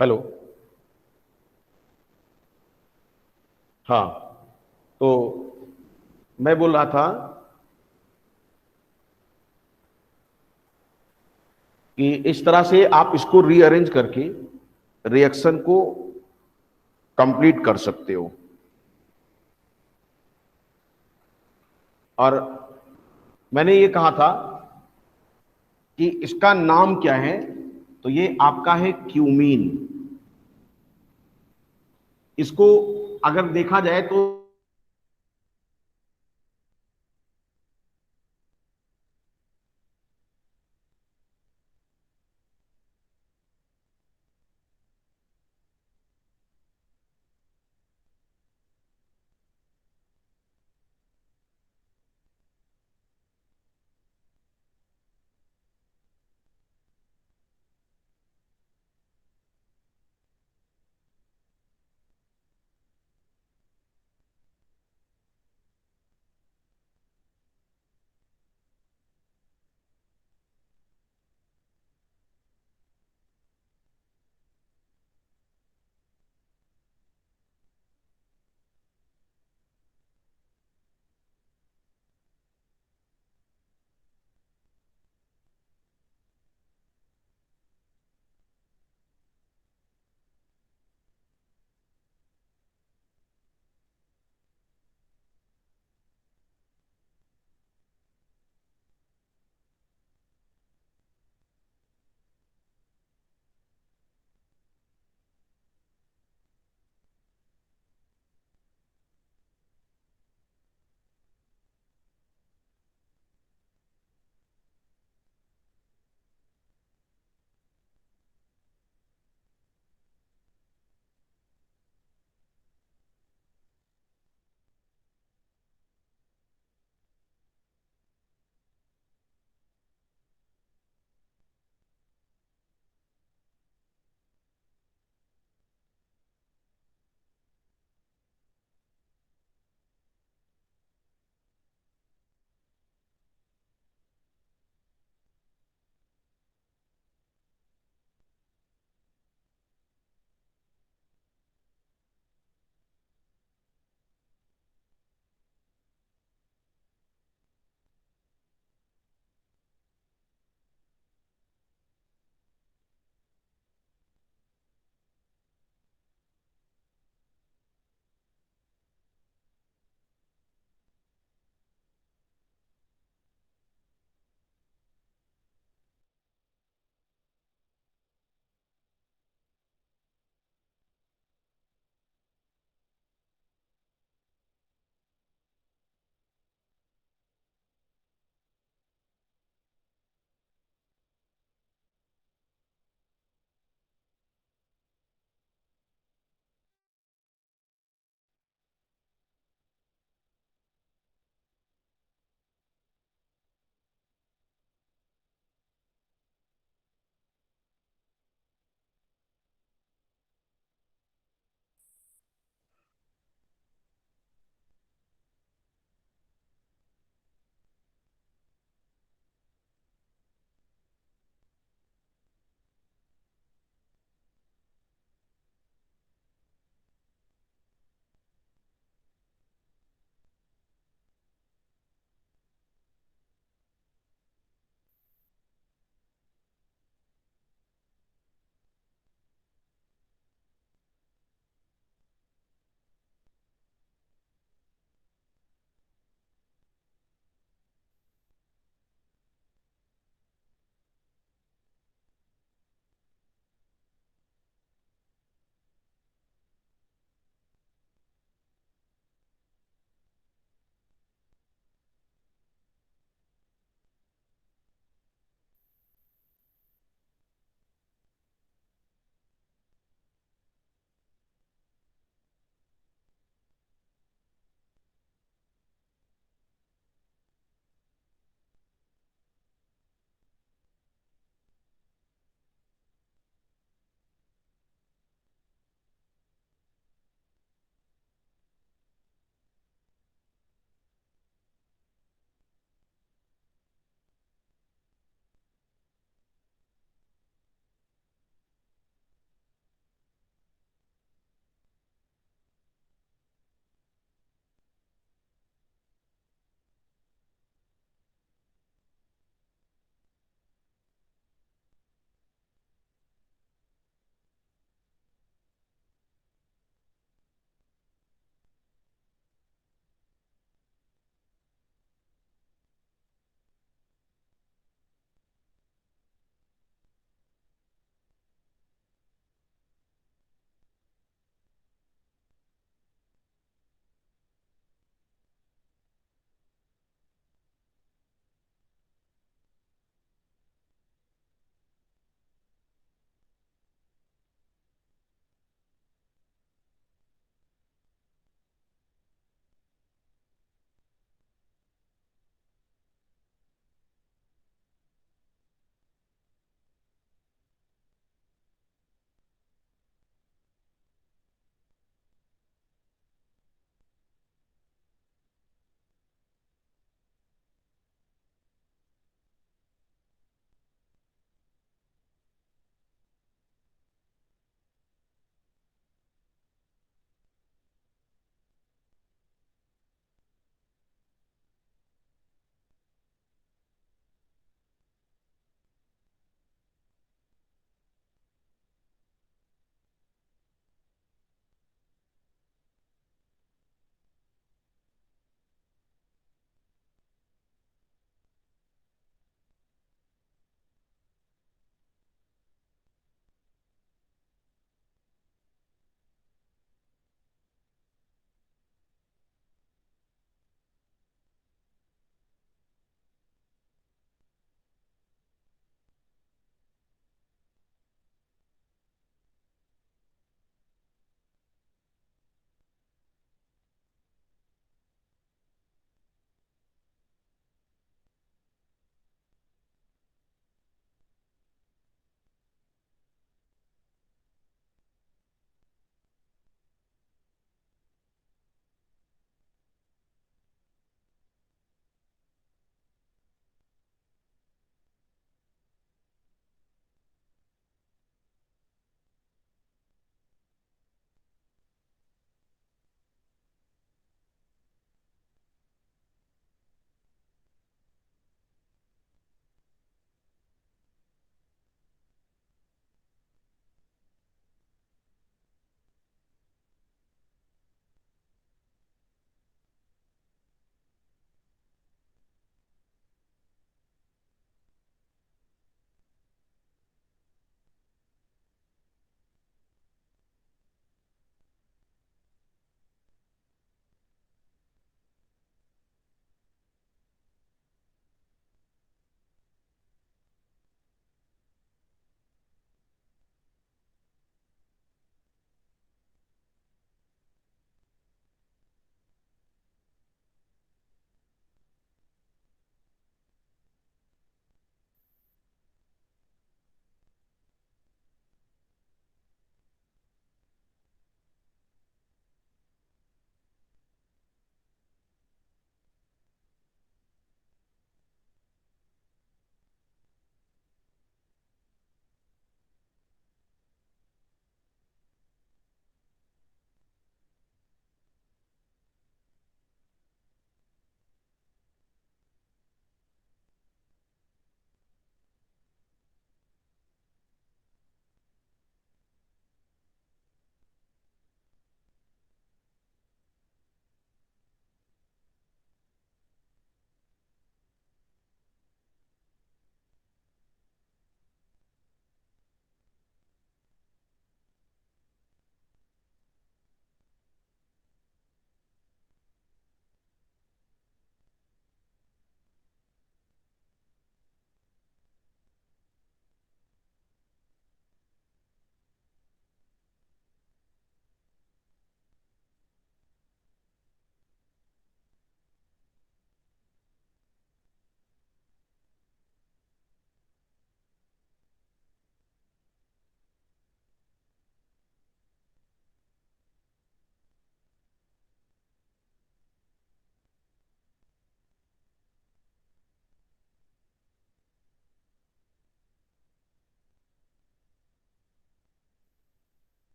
S1: हेलो। हाँ, तो मैं बोल रहा था कि इस तरह से आप इसको रीअरेंज करके रिएक्शन को कंप्लीट कर सकते हो। और मैंने ये कहा था कि इसका नाम क्या है, तो ये आपका है क्यूमीन। इसको अगर देखा जाए तो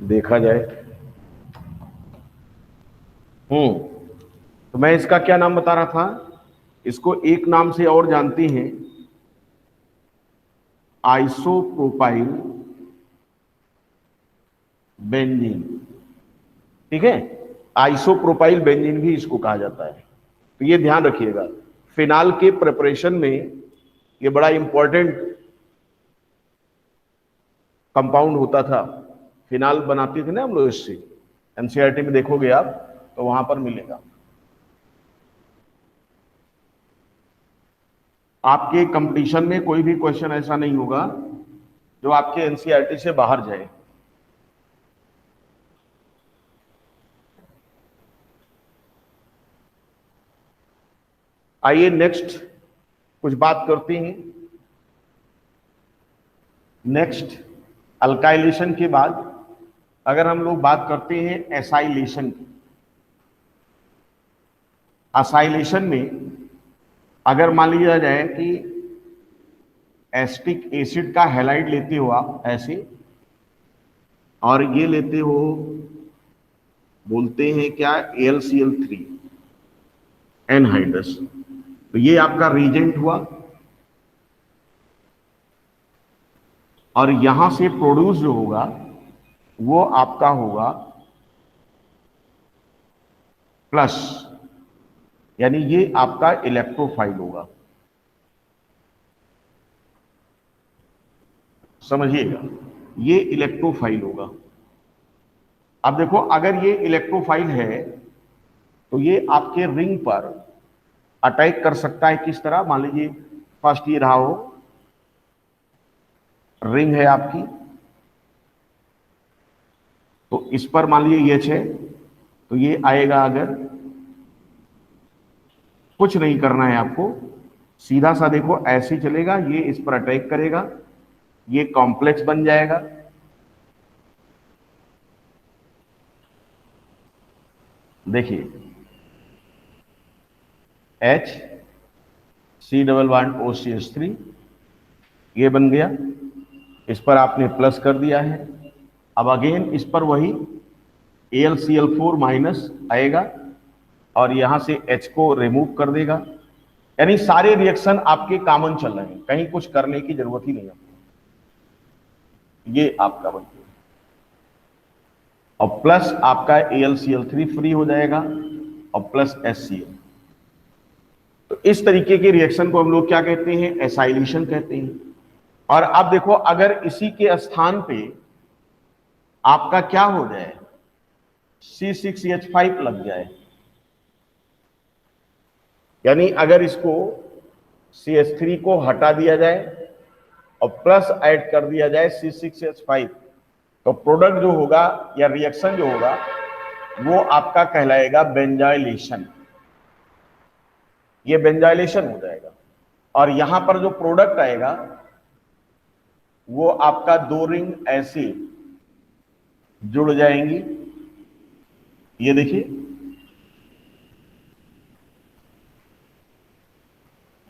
S1: देखा जाए। तो मैं इसका क्या नाम बता रहा था, इसको एक नाम से और जानते हैं, आइसोप्रोपाइल बेंजीन। ठीक है, आइसोप्रोपाइल बेंजीन भी इसको कहा जाता है। तो ये ध्यान रखिएगा, फिनाल के प्रिपरेशन में ये बड़ा इंपॉर्टेंट कंपाउंड होता था। फिनाल बनाते थे ना हम लोग इससे, एनसीईआरटी में देखोगे आप तो वहां पर मिलेगा। आपके कंपटीशन में कोई भी क्वेश्चन ऐसा नहीं होगा जो आपके एनसीईआरटी से बाहर जाए। आइए नेक्स्ट कुछ बात करते हैं। नेक्स्ट अल्काइलेशन के बाद अगर हम लोग बात करते हैं एसाइलेशन की, असाइलेशन में अगर मान लिया जाए कि एसिटिक एसिड का हैलाइड लेते हो आप ऐसे, और ये लेते हो, बोलते हैं क्या, AlCl3 एनहाइड्रस, तो ये आपका रिएजेंट हुआ, और यहां से प्रोड्यूस जो होगा वो आपका होगा प्लस, यानी ये आपका इलेक्ट्रोफाइल होगा। समझिएगा, ये इलेक्ट्रोफाइल होगा। अब देखो, अगर ये इलेक्ट्रोफाइल है तो ये आपके रिंग पर अटैक कर सकता है। किस तरह, मान लीजिए फर्स्ट ये रहा हो, रिंग है आपकी, तो इस पर मान लीजिए H है, तो ये आएगा, अगर कुछ नहीं करना है आपको, सीधा सा देखो ऐसे चलेगा, ये इस पर अटैक करेगा, ये कॉम्प्लेक्स बन जाएगा, देखिए HC⋅OCH3 ये बन गया, इस पर आपने प्लस कर दिया है। अब अगेन इस पर वही AlCl4 माइनस आएगा और यहां से H को रिमूव कर देगा, यानी सारे रिएक्शन आपके कॉमन चल रहे हैं, कहीं कुछ करने की जरूरत ही नहीं है। ये आपका बन गया, और प्लस आपका AlCl3 फ्री हो जाएगा और प्लस HCl। तो इस तरीके के रिएक्शन को हम लोग क्या कहते हैं, एसाइलेशन कहते हैं। और अब देखो, अगर इसी के स्थान पे आपका क्या हो जाए, C6H5 लग जाए, यानी अगर इसको CH3 को हटा दिया जाए और प्लस ऐड कर दिया जाए C6H5, तो प्रोडक्ट जो होगा या रिएक्शन जो होगा वो आपका कहलाएगा बेंजाइलेशन। ये बेंजाइलेशन हो जाएगा, और यहां पर जो प्रोडक्ट आएगा वो आपका 2 रिंग ऐसे जुड़ जाएंगी, ये देखिए,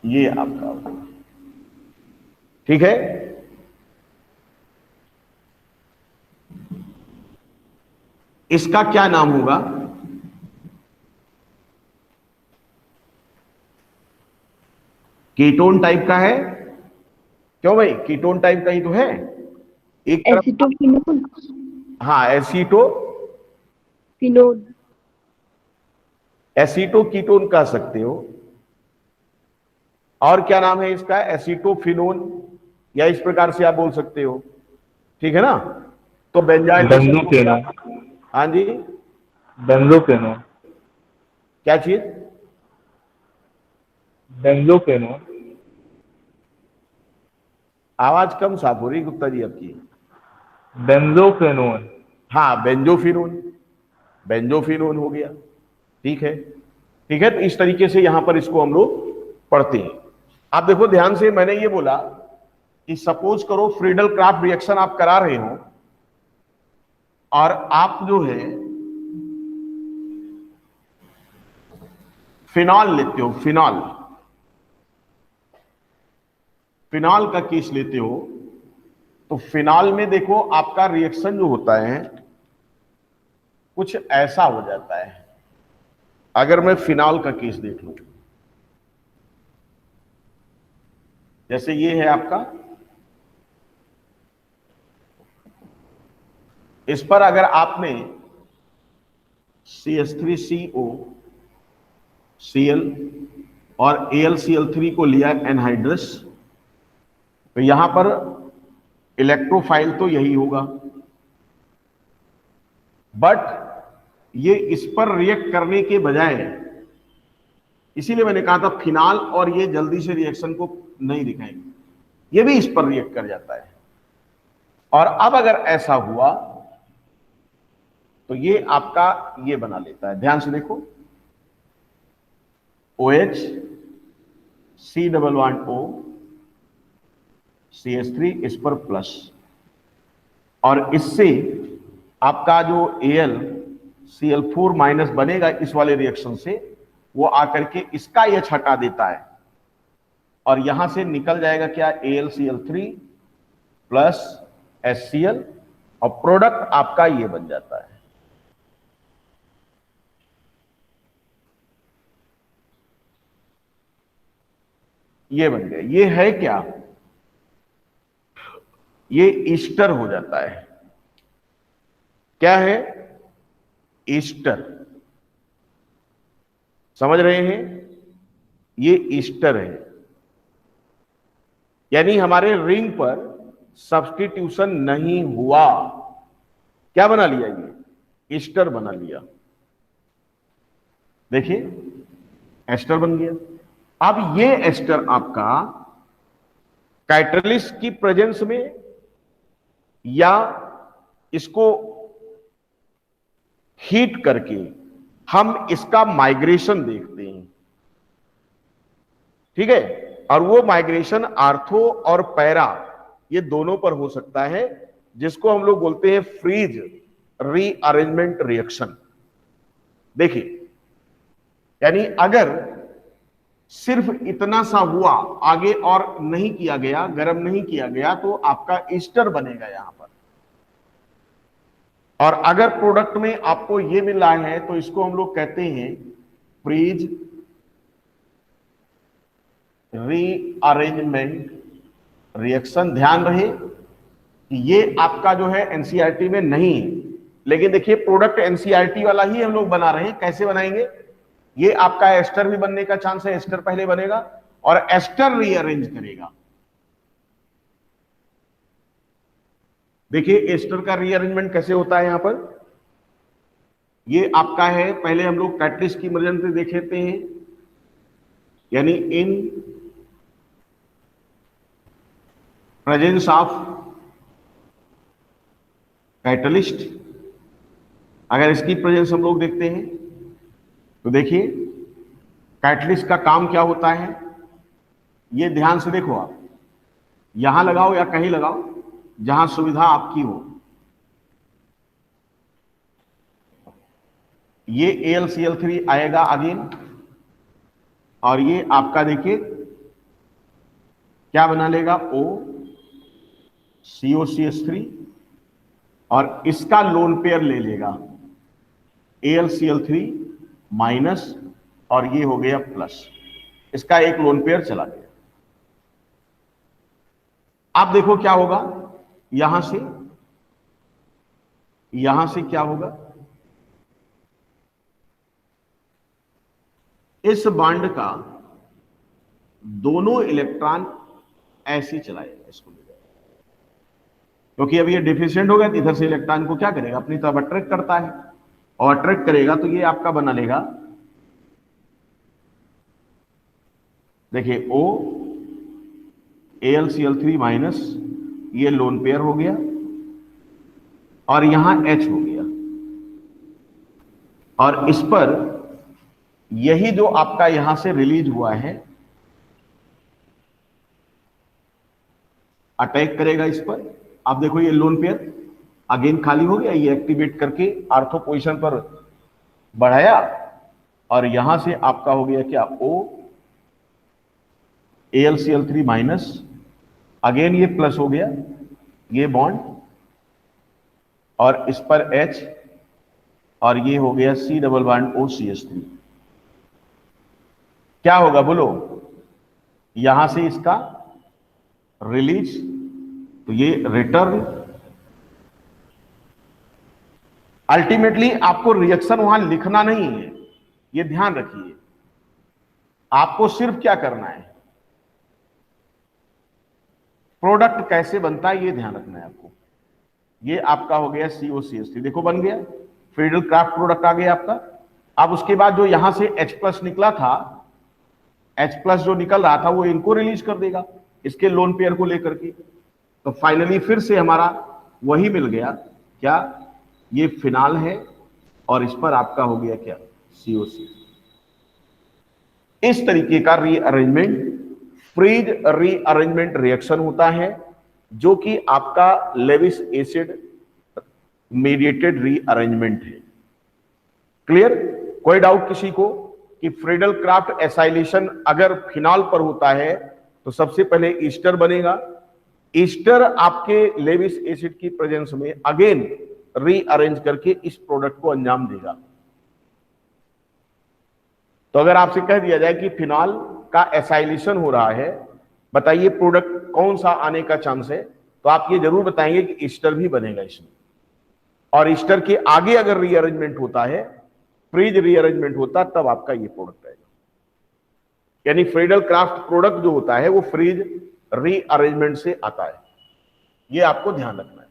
S1: ये आपका होगा। ठीक है, इसका क्या नाम होगा, कीटोन टाइप का है। क्यों भाई, कीटोन टाइप का ही तो है एक तरफ।
S2: एसिटोफिनोन।
S1: हाँ, एसीटो कीटोन कह सकते हो। और क्या नाम है इसका, एसीटोफिनोन, या इस प्रकार से आप बोल सकते हो। ठीक है ना, तो बेंजाइलेशन। हाँ जी,
S4: बेंजोफेनोन।
S1: क्या चीज,
S4: बेंजोफेनोन।
S1: आवाज कम साफ हो रही गुप्ता जी आपकी।
S4: बेंजोफेनोन।
S1: हाँ, बेंजोफिनोन हो गया। ठीक है, ठीक है, तो इस तरीके से यहां पर इसको हम लोग पढ़ते हैं। आप देखो ध्यान से, मैंने ये बोला कि सपोज करो फ्रीडल क्राफ्ट रिएक्शन आप करा रहे हो, और आप जो है फिनॉल लेते हो, फिनॉल का केस लेते हो, तो फिनॉल में देखो आपका रिएक्शन जो होता है कुछ ऐसा हो जाता है। अगर मैं फिनॉल का केस देख लूं, जैसे ये है आपका, इस पर अगर आपने CH3CO Cl और AlCl3 को लिया एनहाइड्रस, तो यहां पर इलेक्ट्रोफाइल तो यही होगा, बट ये इस पर रिएक्ट करने के बजाय, इसीलिए मैंने कहा था फिनाल और ये जल्दी से रिएक्शन को नहीं दिखाएंगे, ये भी इस पर रिएक्ट कर जाता है। और अब अगर ऐसा हुआ तो ये आपका ये बना लेता है, ध्यान से देखो, OH C++O CH3 इस पर प्लस, और इससे आपका जो AlCl4 माइनस बनेगा इस वाले रिएक्शन से, वो आकर के इसका ये हटा देता है, और यहां से निकल जाएगा क्या, AlCl3 प्लस HCl, और प्रोडक्ट आपका ये बन जाता है। ये बन गया, ये है क्या, ये ईस्टर हो जाता है। क्या है, ईस्टर, समझ रहे हैं, ये ईस्टर है, यानी हमारे रिंग पर सब्स्टिट्यूशन नहीं हुआ, क्या बना लिया, ये ईस्टर बना लिया। देखिए एस्टर बन गया। अब ये एस्टर आपका कैटलिस्ट की प्रेजेंस में या इसको हीट करके हम इसका माइग्रेशन देखते हैं, ठीक है, और वो माइग्रेशन आर्थो और पैरा ये दोनों पर हो सकता है, जिसको हम लोग बोलते हैं फ्रीज रीअरेंजमेंट रिएक्शन। देखिए, यानी अगर सिर्फ इतना सा हुआ, आगे और नहीं किया गया, गर्म नहीं किया गया, तो आपका ईस्टर बनेगा यहां पर। और अगर प्रोडक्ट में आपको ये मिला है तो इसको हम लोग कहते हैं फ्रीज रीअरेंजमेंट रिएक्शन। ध्यान रहे कि ये आपका जो है एनसीईआरटी में नहीं है, लेकिन देखिए प्रोडक्ट एनसीईआरटी वाला ही हम लोग बना रहे हैं। कैसे बनाएंगे, ये आपका एस्टर भी बनने का चांस है, एस्टर पहले बनेगा और एस्टर रीअरेंज करेगा। देखिए एस्टर का रीअरेंजमेंट कैसे होता है, यहां पर ये आपका है, पहले हम लोग कैटलिस्ट की इमरजेंसी देख लेते हैं, यानी इन प्रेजेंस ऑफ कैटलिस्ट, अगर इसकी प्रेजेंस हम लोग देखते हैं तो देखिए कैटलिस्ट का काम क्या होता है, ये ध्यान से देखो, आप यहां लगाओ या कहीं लगाओ जहां सुविधा आपकी हो। ये AlCl3 आएगा अगेन, और ये आपका देखिए क्या बना लेगा, OCOCH3, और इसका लोन पेयर ले लेगा AlCl3 माइनस, और ये हो गया प्लस, इसका एक लोन पेयर चला गया। आप देखो क्या होगा, यहां से क्या होगा, इस बॉन्ड का दोनों इलेक्ट्रॉन ऐसे चलाएगा, इसको ले जाएगा, क्योंकि अब ये डिफिशिएंट होगा तो इधर से इलेक्ट्रॉन को क्या करेगा, अपनी तरफ अट्रैक्ट करता है, और अट्रैक्ट करेगा तो ये आपका बना लेगा, देखिए O AlCl3 माइनस, ये लोन पेयर हो गया, और यहां H हो गया, और इस पर यही जो आपका यहां से रिलीज हुआ है अटैक करेगा इस पर। आप देखो ये लोन पेयर अगेन खाली हो गया, ये एक्टिवेट करके आर्थो पोजीशन पर बढ़ाया, और यहां से आपका हो गया क्या, O AlCl3 माइनस, अगेन ये प्लस हो गया, ये बॉन्ड, और इस पर H, और ये हो गया C डबल बॉन्ड OCH3। क्या होगा बोलो, यहां से इसका रिलीज, तो ये रिटर्न। अल्टीमेटली आपको रिएक्शन वहां लिखना नहीं है, ये ध्यान रखिए। आपको सिर्फ क्या करना है, प्रोडक्ट कैसे बनता है ये ध्यान रखना है आपको। ये आपका हो गया COCH3, देखो बन गया, फ्रीडल क्राफ्ट प्रोडक्ट आ गया आपका। अब उसके बाद जो यहां से H+ निकला था, H+ जो निकल रहा था वो इनको रिलीज कर देगा इसके लोन पेयर को लेकर के। तो फाइनली फिर से हमारा वही मिल गया, क्या, ये फिनाल है और इस पर आपका हो गया क्या, COC। इस तरीके का रीअरेंजमेंट फ्रीज रीअरेंजमेंट रिएक्शन होता है, जो कि आपका लेविस एसिड मीडिएटेड रीअरेंजमेंट है। क्लियर? कोई डाउट किसी को कि फ्रीडल क्राफ्ट एसाइलेशन अगर फिनॉल पर होता है तो सबसे पहले ईस्टर बनेगा, ईस्टर आपके लेविस एसिड की प्रेजेंस में अगेन रीअरेंज करके इस प्रोडक्ट को अंजाम देगा। तो अगर आपसे कह दिया जाए कि फिनॉल का एसाइलेशन हो रहा है, बताइए प्रोडक्ट कौन सा आने का चांस है, तो आप ये जरूर बताएंगे कि ईस्टर भी बनेगा इसमें। और ईस्टर के आगे अगर रीअरेंजमेंट होता है, फ्रीज रीअरेंजमेंट होता, तब आपका ये प्रोडक्ट आएगा। यानी फ्रीडल क्राफ्ट प्रोडक्ट जो होता है वो फ्रीज रीअरेंजमेंट से आता है, ये आपको ध्यान रखना है।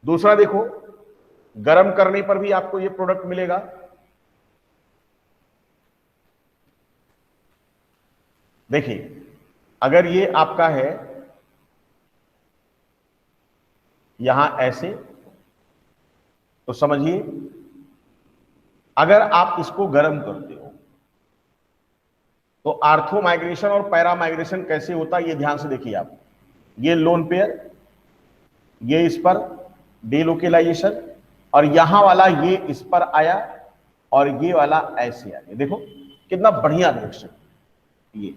S1: दूसरा देखो, गर्म करने पर भी आपको ये प्रोडक्ट मिलेगा। देखिए, अगर ये आपका है यहां ऐसे, तो समझिए अगर आप इसको गर्म करते हो तो आर्थो माइग्रेशन और पैरा माइग्रेशन कैसे होता है ये ध्यान से देखिए आप। ये लोन पेयर, ये इस पर डिलोकेलाइजेशन, और यहां वाला ये इस पर आया और ये वाला ऐसे आ गया। देखो कितना बढ़िया रिएक्शन ये।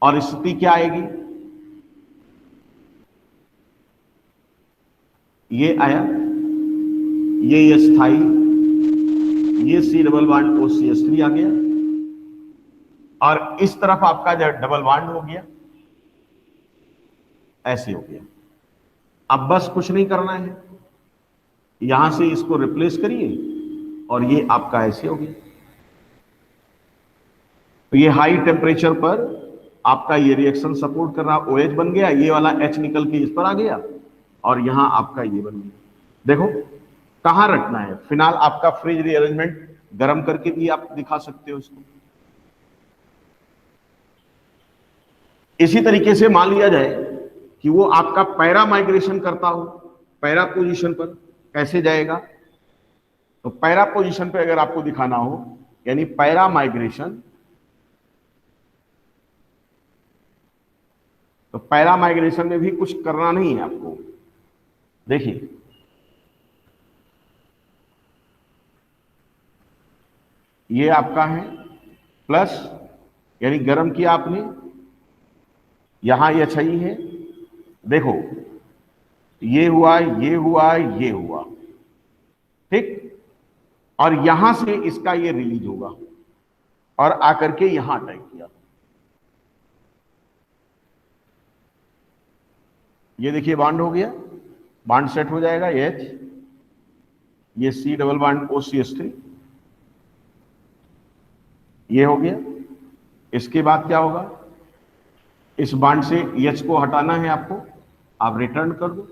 S1: और स्थिति क्या आएगी, ये आया, ये स्थाई, ये C डबल बॉन्ड OCH3 आ गया, और इस तरफ आपका डबल बॉन्ड हो गया, ऐसे हो गया। अब बस कुछ नहीं करना है, यहां से इसको रिप्लेस करिए और ये आपका ऐसे हो गया। तो ये हाई टेम्परेचर पर आपका ये रिएक्शन सपोर्ट कर रहा, OH बन गया, ये वाला H निकल के इस पर आ गया और यहां आपका ये बन गया। देखो कहां रखना है, फिनाल आपका फ्रीज रीअरेंजमेंट गर्म करके भी आप दिखा सकते हो इसको। इसी तरीके से मान लिया जाए कि वो आपका पैरा माइग्रेशन करता हो, पैरा पोजीशन पर कैसे जाएगा, तो पैरा पोजीशन पे अगर आपको दिखाना हो, यानी पैरा माइग्रेशन, तो पैरा माइग्रेशन में भी कुछ करना नहीं है आपको। देखिए ये आपका है प्लस, यानी गर्म किया आपने, यहां ये अच्छाई है, देखो ये हुआ, ये हुआ, ये हुआ, ठीक, और यहां से इसका ये रिलीज होगा और आकर के यहां अटैक किया। ये देखिए बॉन्ड हो गया, बॉन्ड सेट हो जाएगा, H, ये C डबल बॉन्ड OCH3, ये हो गया। इसके बाद क्या होगा, इस बॉन्ड से H को हटाना है आपको, आप रिटर्न कर दो।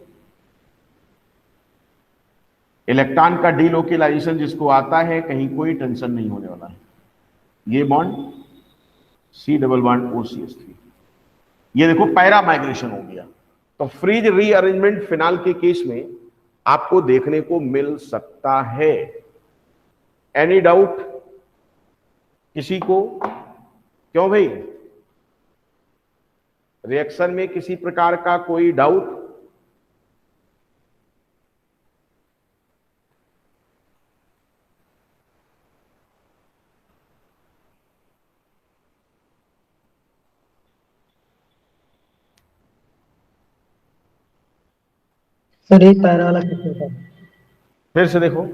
S1: इलेक्ट्रॉन का डीलोकेलाइजेशन जिसको आता है, कहीं कोई टेंशन नहीं होने वाला है। ये bond C double bond OCH3, ये देखो पैरा माइग्रेशन हो गया। तो फ्रीज रीअरेंजमेंट फिनाल के केस में आपको देखने को मिल सकता है। एनी डाउट किसी को? क्यों भाई, रिएक्शन में किसी प्रकार का कोई डाउट?
S5: सर एक पैरा वाला कैसे होता है?
S1: फिर से देखो,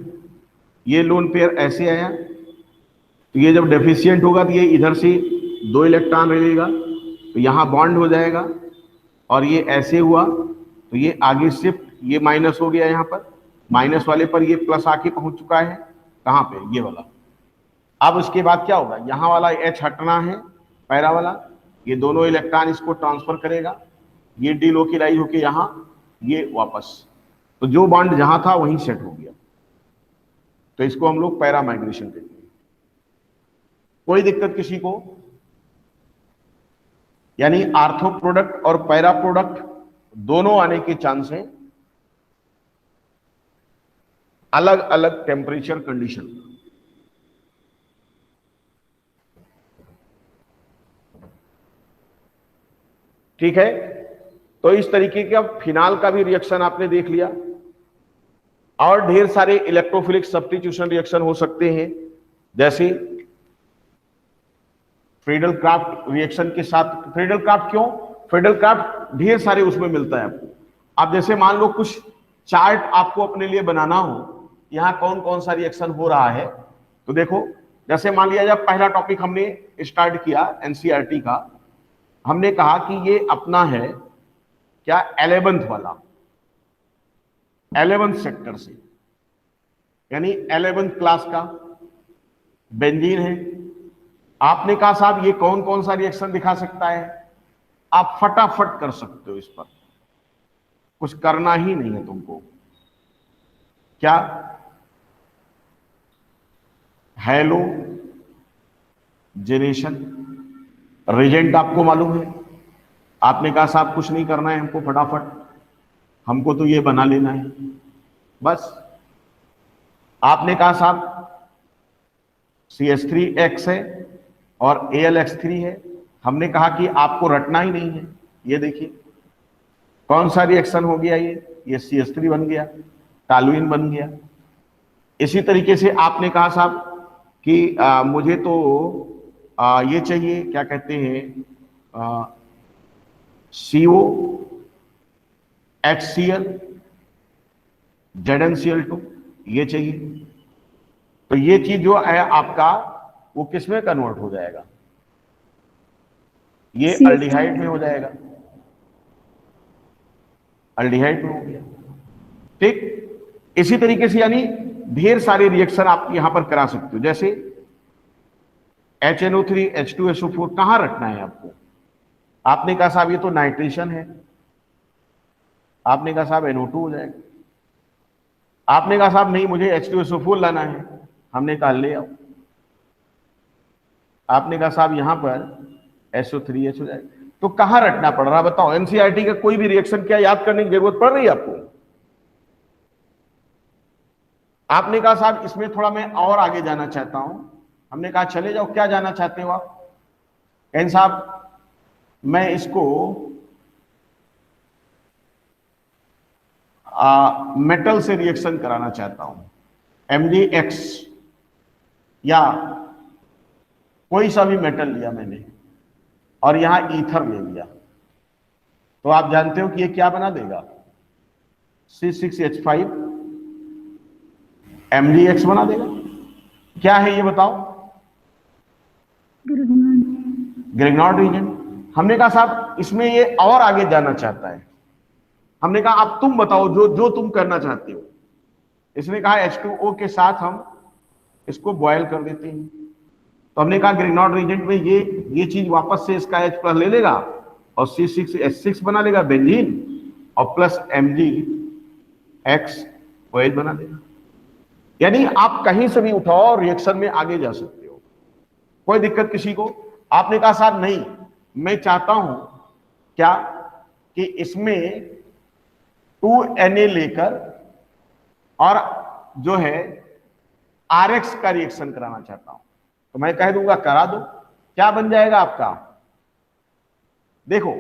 S1: ये लोन पेयर ऐसे आया, तो ये जब डेफिशिएंट होगा तो ये इधर से 2 इलेक्ट्रॉन रहेगा, तो यहाँ बॉन्ड हो जाएगा, और ये ऐसे हुआ तो ये आगे शिफ्ट, ये माइनस हो गया, यहाँ पर माइनस वाले पर ये प्लस आके पहुंच चुका है, कहाँ पे, ये वाला। अब उसके बाद क्या होगा, यहाँ वाला H हटना है, पैरा वाला, ये दोनों इलेक्ट्रॉन इसको ट्रांसफर करेगा, ये डीलोकेलाइज होके यहाँ, ये वापस, तो जो बॉन्ड जहां था वहीं सेट हो गया, तो इसको हम लोग पैरा माइग्रेशन कहते हैं। कोई दिक्कत किसी को? यानी आर्थो प्रोडक्ट और पैरा प्रोडक्ट दोनों आने के चांस हैं, अलग अलग टेम्परेचर कंडीशन। ठीक है, तो इस तरीके का फिनाल का भी रिएक्शन आपने देख लिया, और ढेर सारे इलेक्ट्रोफिलिक सब्स्टिट्यूशन रिएक्शन हो सकते हैं, जैसे फ्रीडल क्राफ्ट रिएक्शन के साथ। फ्रीडल क्राफ्ट क्यों? फ्रीडल क्राफ्ट ढेर सारे उसमें मिलता है आपको। आप जैसे मान लो कुछ चार्ट आपको अपने लिए बनाना हो, यहाँ कौन कौन सा रिएक्शन हो रहा है, तो देखो, जैसे मान लिया जब पहला टॉपिक हमने स्टार्ट किया एनसीईआरटी का, हमने कहा कि ये अपना है क्या, 11th वाला, 11th सेक्टर से, यानी 11th क्लास का बेंजीन है। आपने कहा साहब ये कौन कौन सा रिएक्शन दिखा सकता है, आप फटाफट कर सकते हो, इस पर कुछ करना ही नहीं है तुमको। क्या? हेलो जेनेशन रिजेंट आपको मालूम है, आपने कहा साहब कुछ नहीं करना है हमको, फटाफट हमको तो ये बना लेना है बस। आपने कहा साहब CH3X है और AlX3 है, हमने कहा कि आपको रटना ही नहीं है। ये देखिए कौन सा रिएक्शन हो गया, ये CH3 बन गया, टॉलुइन बन गया। इसी तरीके से आपने कहा साहब कि मुझे तो ये चाहिए, क्या कहते हैं, CO HCl ZnCl2 ये चाहिए, तो ये चीज जो है आपका वो किस में कन्वर्ट हो जाएगा, ये अल्डिहाइड में हो जाएगा, अल्डिहाइड में हो गया। ठीक, इसी तरीके से यानी ढेर सारे रिएक्शन आप यहां पर करा सकते हो, जैसे HNO3 H2SO4 कहां रखना है आपको। आपने कहा साहब ये तो नाइट्रेशन है, आपने कहा साहब NO2 हो जाएगा। आपने कहा साहब नहीं मुझे H2SO4 लाना है, हमने कहा ले आओ। आपने कहा साहब यहां पर SO3H हो जाएगा। तो कहां रखना पड़ रहा बताओ, एनसीईआरटी का कोई भी रिएक्शन क्या याद करने की जरूरत पड़ रही है आपको? आपने कहा साहब इसमें थोड़ा मैं और आगे जाना चाहता हूं, हमने कहा चले जाओ, क्या जाना चाहते हो आप? कहें साहब मैं इसको मेटल से रिएक्शन कराना चाहता हूं, MgX या कोई सा भी मेटल लिया मैंने और यहां ईथर ले लिया, तो आप जानते हो कि ये क्या बना देगा, C6H5 MgX बना देगा। क्या है ये बताओ? ग्रिग्नॉर्ड रीजन। हमने कहा साहब इसमें ये और आगे जाना चाहता है, हमने कहा अब तुम बताओ जो तुम करना चाहते हो। इसने कहा H2O के साथ हम इसको बॉयल कर देते हैं, तो हमने कहा ग्रिग्नॉर्ड रीजेंट में ये चीज वापस से इसका H+ ले लेगा और C6H6 बना लेगा बेंजीन, और प्लस MgX OH बना देगा। यानी आप कहीं से भी उठाओ और रिएक्शन में आगे जा सकते हो, कोई दिक्कत किसी को? आपने कहा साहब नहीं मैं चाहता हूं क्या कि इसमें 2Na लेकर और जो है RX का रिएक्शन कराना चाहता हूं, तो मैं कह दूंगा करा दो। क्या बन जाएगा आपका? देखो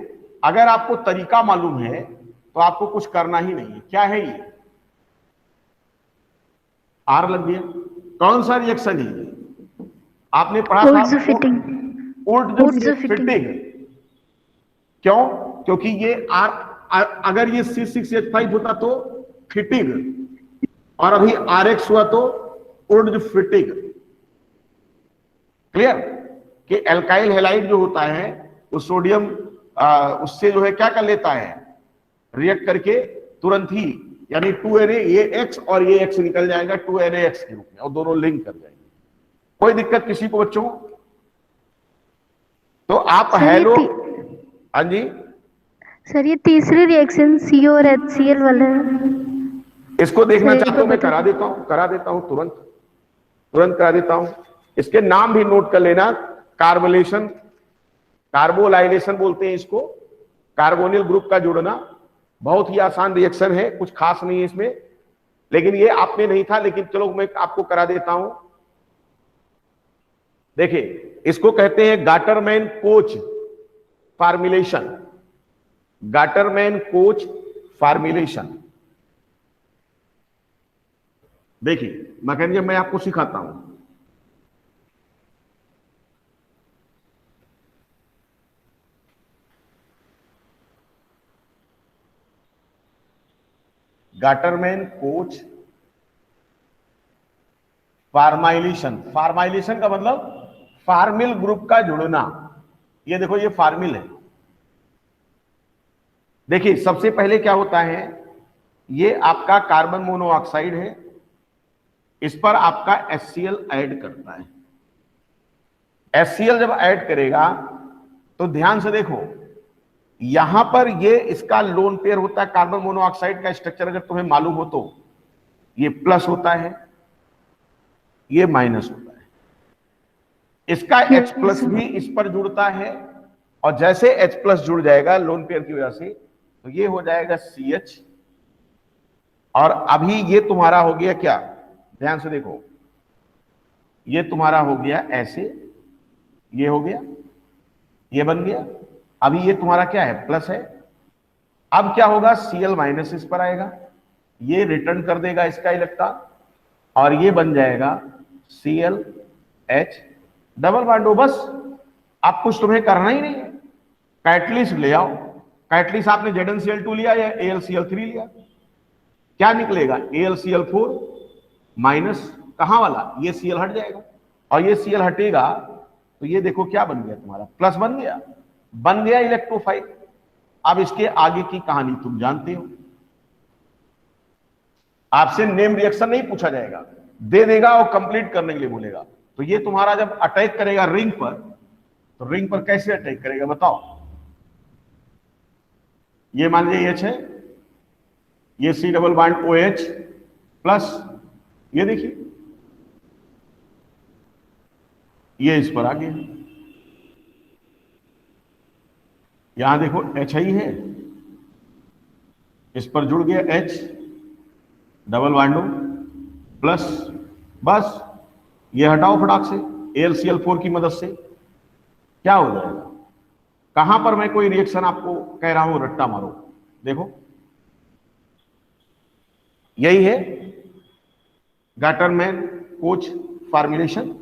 S1: अगर आपको तरीका मालूम है तो आपको कुछ करना ही नहीं है। क्या है ये? R लग गया। कौन सा रिएक्शन है ये? आपने पढ़ा था फिटिंग। क्यों? क्योंकि ये R अगर ये C6H5 होता तो फिटिंग, और अभी RX हुआ तो उर्ज फिटिंग। क्लियर? कि एल्काइल हैलाइड जो होता है वो सोडियम उससे जो है क्या कर लेता है, रिएक्ट करके तुरंत ही, यानी 2Na ये X और ये X निकल जाएगा 2NaX के रूप में और दोनों लिंक कर जाएंगे। कोई दिक्कत किसी को बच्चों? तो आप हेलो, हाँ जी
S2: सर ये तीसरी रिएक्शन CO और HCl वाला है।
S1: इसको देखना
S2: सर,
S1: चाहते हो मैं करा देता हूं तुरंत करा देता हूं। इसके नाम भी नोट कर लेना, कार्बोलेशन, कार्बोलाइलेशन बोलते हैं इसको, कार्बोनिल ग्रुप का जुड़ना। बहुत ही आसान रिएक्शन है, कुछ खास नहीं है इसमें, लेकिन ये आप में नहीं था, लेकिन चलो मैं आपको करा देता हूं। देखिए इसको कहते हैं Gattermann coach formulation, Gattermann coach formulation. देखिए मैकेनिज्म मैं आपको सिखाता हूं। गाटरमैन कोच फार्माइलेशन, फार्माइलेशन का मतलब फार्मिल ग्रुप का जुड़ना। ये देखो ये फार्मिल है। देखिए सबसे पहले क्या होता है, ये आपका कार्बन मोनोऑक्साइड है, इस पर आपका HCl ऐड करता है। HCl जब ऐड करेगा तो ध्यान से देखो, यहां पर ये इसका लोन पेयर होता है। कार्बन मोनोऑक्साइड का स्ट्रक्चर अगर तुम्हें मालूम हो तो ये प्लस होता है, ये माइनस होता है। इसका H प्लस भी इस पर जुड़ता है, और जैसे H प्लस जुड़ जाएगा लोन पेयर की वजह से तो ये हो जाएगा CH। और अभी ये तुम्हारा हो गया क्या, ध्यान से देखो, ये तुम्हारा हो गया ऐसे, ये हो गया, ये बन गया। अभी ये तुम्हारा क्या है, प्लस है। अब क्या होगा, Cl माइनस इस पर आएगा, ये रिटर्न कर देगा इसका इलेक्ट्रॉन, और ये बन जाएगा ClH डबल बॉन्ड। बस अब कुछ तुम्हें करना ही नहीं है। कैटलिस्ट ले आओ, कैटलिस्ट आपने ZnCl2 लिया या AlCl3 लिया, क्या निकलेगा, AlCl4 माइनस, कहां वाला, ये Cl हट जाएगा, और ये Cl हटेगा तो ये देखो क्या बन गया, तुम्हारा प्लस बन गया इलेक्ट्रोफाइल। अब इसके आगे की कहानी तुम जानते हो, आपसे नेम रिएक्शन नहीं पूछा जाएगा, दे देगा और कंप्लीट करने के लिए बोलेगा। तो ये तुम्हारा जब अटैक करेगा रिंग पर, तो रिंग पर कैसे अटैक करेगा बताओ। ये मान लीजिए H है, ये C double bond OH plus, ये देखिए ये इस पर आ गया, यहां देखो H ही है, इस पर जुड़ गया H डबल बॉन्ड प्लस, बस ये हटाओ फटाक से AlCl4 की मदद से, क्या हो जाएगा। कहां पर मैं कोई रिएक्शन आपको कह रहा हूं रट्टा मारो, देखो यही है गाटरमैन कोच फार्मुलेशन।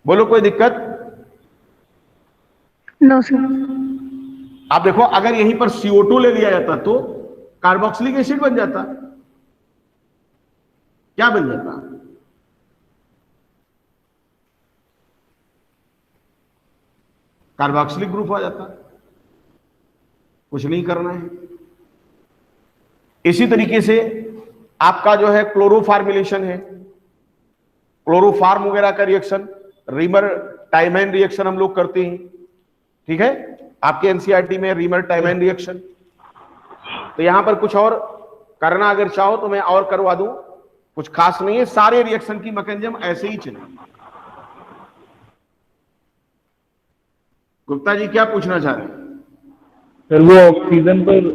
S1: बोलो कोई दिक्कत?
S2: No sir.
S1: आप देखो अगर यहीं पर CO2 ले लिया जाता तो कार्बोक्सिलिक एसिड बन जाता, क्या बन जाता, कार्बोक्सिलिक ग्रुप आ जाता। कुछ नहीं करना है। इसी तरीके से आपका जो है क्लोरोफार्मुलेशन है, क्लोरोफार्म वगैरह का रिएक्शन, रीमर टाइमैन रिएक्शन हम लोग करते हैं, ठीक है, आपके एनसीईआरटी में रीमर टाइमैन रिएक्शन। तो यहां पर कुछ और करना अगर चाहो तो मैं और करवा दूं, कुछ खास नहीं है, सारे रिएक्शन की मैकेनिज्म ऐसे ही चलेगी। गुप्ता जी क्या पूछना चाह रहे हैं?
S4: सर वो ऑक्सीजन पर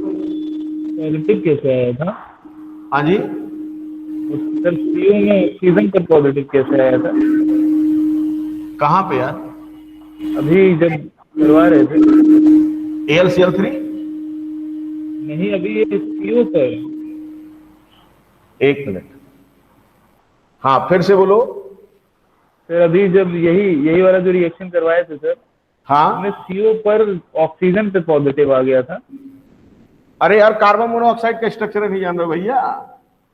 S4: पॉजिटिव कैसे आया था?
S1: हाँ जी
S4: सर CO में ऑक्सीजन पर पॉजिटिव कैसे आया था?
S1: कहां पे यार?
S4: अभी जब करवा रहे थे।
S1: AlCl3
S4: नहीं, अभी ये CO पर।
S1: एक मिनट, हाँ फिर से बोलो।
S4: सर अभी जब यही वाला जो रिएक्शन करवाए थे सर,
S1: हाँ
S4: उसमें CO पर ऑक्सीजन पे पॉजिटिव आ गया था।
S1: अरे यार, कार्बन मोनोऑक्साइड का स्ट्रक्चर नहीं जान रहे भैया?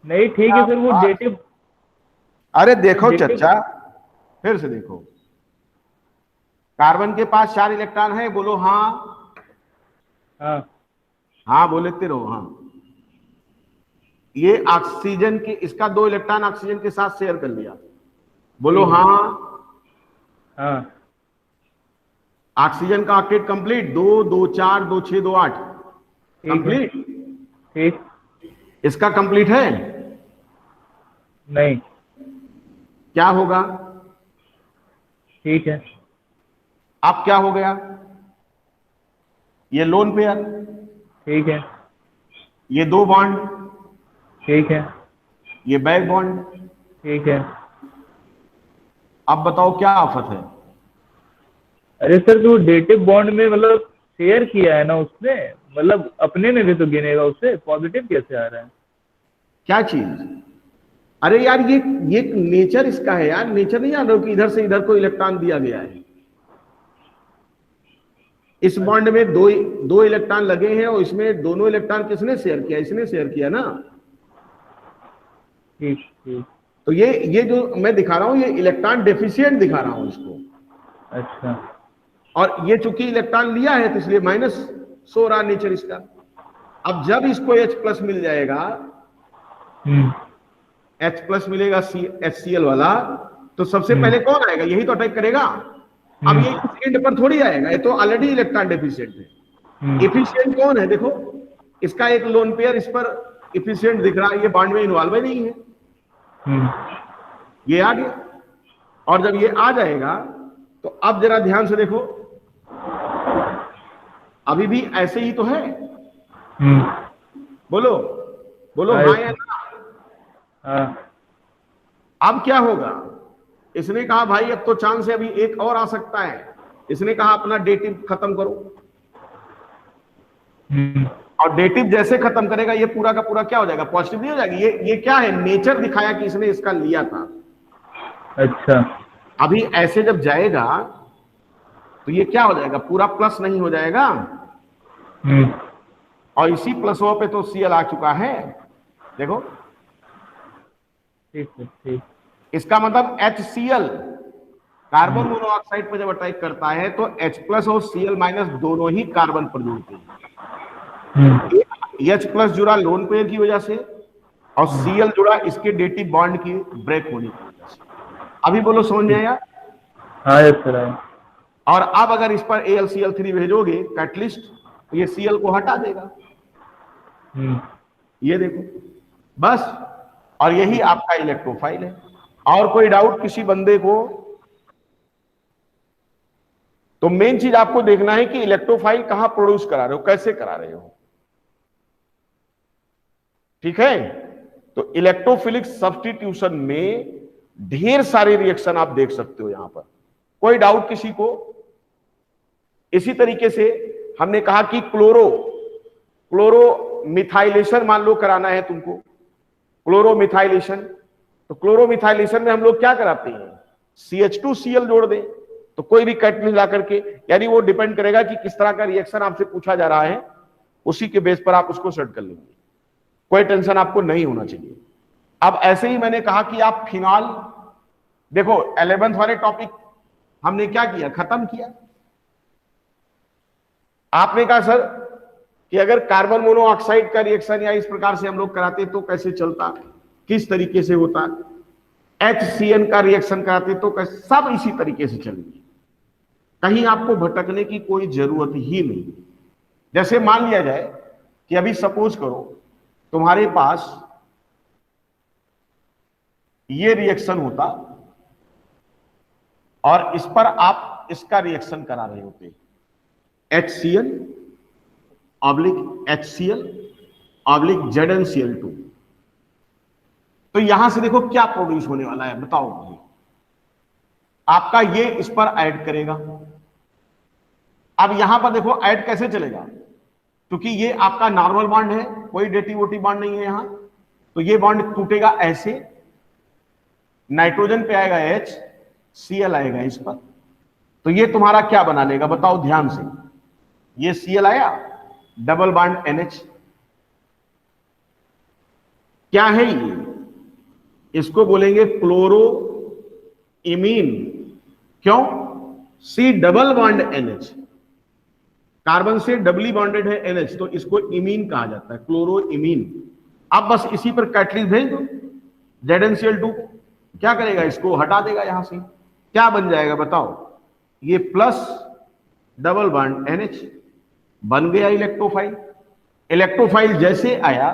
S4: नहीं ठीक है सर, वो डेटिव।
S1: अरे देखो
S4: डेटिव।
S1: चचा, फिर से देखो, कार्बन के पास 4 इलेक्ट्रॉन है, बोलो हाँ।
S4: हाँ।
S1: हाँ बोलते रहो हाँ। ये ऑक्सीजन के, इसका 2 इलेक्ट्रॉन ऑक्सीजन के साथ शेयर कर लिया, बोलो हाँ।
S4: हाँ।
S1: ऑक्सीजन का ऑक्टेट कंप्लीट, 2 2 4 2 6 2 8 कंप्लीट।
S4: ठीक।
S1: इसका कंप्लीट है?
S4: नहीं।
S1: क्या होगा?
S4: ठीक है।
S1: अब क्या हो गया? ये लोन पेयर,
S4: ठीक है।
S1: ये 2 बॉन्ड,
S4: ठीक है।
S1: ये बैक बॉन्ड।
S4: ठीक है।
S1: अब बताओ क्या आफत है?
S4: अरे सर, जो डेटिव बॉन्ड में मतलब शेयर किया है ना उसने, मतलब अपने में भी तो गिनेगा, उससे पॉजिटिव कैसे आ रहा है?
S1: क्या चीज? अरे यार, ये नेचर इसका है यार, नेचर नहीं जान रहे हो कि इधर से इधर को इलेक्ट्रॉन दिया गया है। इस बॉन्ड में दो इलेक्ट्रॉन लगे हैं और इसमें दोनों इलेक्ट्रॉन किसने शेयर किया? इसने शेयर किया ना।
S4: ठीक ठीक।
S1: तो ये जो मैं दिखा रहा हूं, ये इलेक्ट्रॉन डेफिशिएंट दिखा रहा हूं इसको।
S4: अच्छा।
S1: और ये चूंकि इलेक्ट्रॉन लिया है तो इसलिए माइनस सो रहा नेचर इसका। अब जब इसको H+ मिल जाएगा, H+ मिलेगा HCl वाला, तो सबसे पहले कौन आएगा? यही तो अटैक करेगा। अब ये इस एंड पर थोड़ी आएगा, ये तो ऑलरेडी इलेक्ट्रॉन डेफिशिएंट है। एफिशिएंट कौन है? देखो, इसका एक लोन पेयर इस पर एफिशिएंट दिख रहा है, ये बॉन्ड में इन्वॉल्व ही नहीं है। ये आ गया। और जब ये आ जाएगा तो अब जरा ध्यान से देखो, अभी भी ऐसे ही तो है। बोलो बोलो हाँ या ना?
S4: हाँ।
S1: अब क्या होगा? इसने कहा भाई अब तो चांस है, अभी एक और आ सकता है। इसने कहा अपना डेटिव खत्म करो। और डेटिव जैसे खत्म करेगा, ये पूरा का पूरा क्या हो जाएगा? पॉजिटिव नहीं हो जाएगी। ये क्या है? नेचर दिखाया कि इसने इसका लिया था।
S4: अच्छा।
S1: अभी ऐसे जब जाएगा तो ये क्या हो जाएगा? पूरा प्लस नहीं हो जाएगा। और इसी प्लसों पे तो Cl आ चुका है, देखो।
S4: ठीक है। ठीक।
S1: इसका मतलब HCl कार्बन मोनोऑक्साइड पर जब अटैक करता है तो H+ और Cl- दोनों ही कार्बन पर जुड़ते हैं। H+ जुड़ा लोन पेयर की वजह से और Cl जुड़ा इसके डेटिव बॉन्ड की ब्रेक होने की वजह से। अभी बोलो समझ में आया?
S4: हाँ यस सर।
S1: और अब अगर इस पर AlCl3 भेजोगे कैटलिस्ट, तो ये Cl को हटा देगा। ये देखो बस। और यही आपका इलेक्ट्रोफाइल है। और कोई डाउट किसी बंदे को? तो मेन चीज आपको देखना है कि इलेक्ट्रोफाइल कहां प्रोड्यूस करा रहे हो, कैसे करा रहे हो। ठीक है? तो इलेक्ट्रोफिलिक सब्स्टिट्यूशन में ढेर सारे रिएक्शन आप देख सकते हो यहां पर। कोई डाउट किसी को? इसी तरीके से हमने कहा कि क्लोरो मिथाइलेशन मान लो कराना है तुमको, क्लोरोमिथाइलेशन। तो क्लोरोमिथाइलेशन में हम लोग क्या कराते हैं? CH2Cl जोड़ दें, तो कोई भी कैटलिस्ट ला करके, यानी वो डिपेंड करेगा कि किस तरह का रिएक्शन आपसे पूछा जा रहा है, उसी के बेस पर आप उसको सेट कर लेंगे। कोई टेंशन आपको नहीं होना चाहिए। अब ऐसे ही मैंने कहा कि आप फिनॉल, देखो 11th वाले टॉपिक हमने क्या किया? खत्म किया। आपने कहा सर कि अगर कार्बन मोनोऑक्साइड का रिएक्शन या इस प्रकार से हम लोग कराते तो कैसे चलता, किस तरीके से होता? HCN का रिएक्शन कराते तो कैसे? सब इसी तरीके से चलेंगे, कहीं आपको भटकने की कोई जरूरत ही नहीं। जैसे मान लिया जाए कि अभी सपोज करो तुम्हारे पास ये रिएक्शन होता और इस पर आप इसका रिएक्शन करा रहे होते, HCl / HCl / ZnCl2। तो यहां से देखो क्या प्रोड्यूस होने वाला है, बताओ मुझे। आपका ये इस पर ऐड करेगा। अब यहां पर देखो ऐड कैसे चलेगा, क्योंकि ये आपका नॉर्मल बॉन्ड है, कोई डेटिवोटी बॉन्ड नहीं है यहां। तो ये बॉन्ड टूटेगा ऐसे, नाइट्रोजन पे आएगा H, Cl आएगा इस पर। तो ये तुम्हारा क्या बना लेगा बताओ ध्यान से। ये Cl आया, डबल बॉन्ड NH, क्या है ये? इसको बोलेंगे क्लोरो इमीन। क्यों? C double bond NH, carbon से डबली बॉन्डेड है NH, तो इसको इमीन कहा जाता है, क्लोरो इमीन। अब बस इसी पर कैटलिस्ट भेज दो ZnCl2 को, क्या करेगा? इसको हटा देगा यहां से, क्या बन जाएगा बताओ? ये प्लस डबल बॉन्ड NH बन गया इलेक्ट्रोफाइल। इलेक्ट्रोफाइल जैसे आया,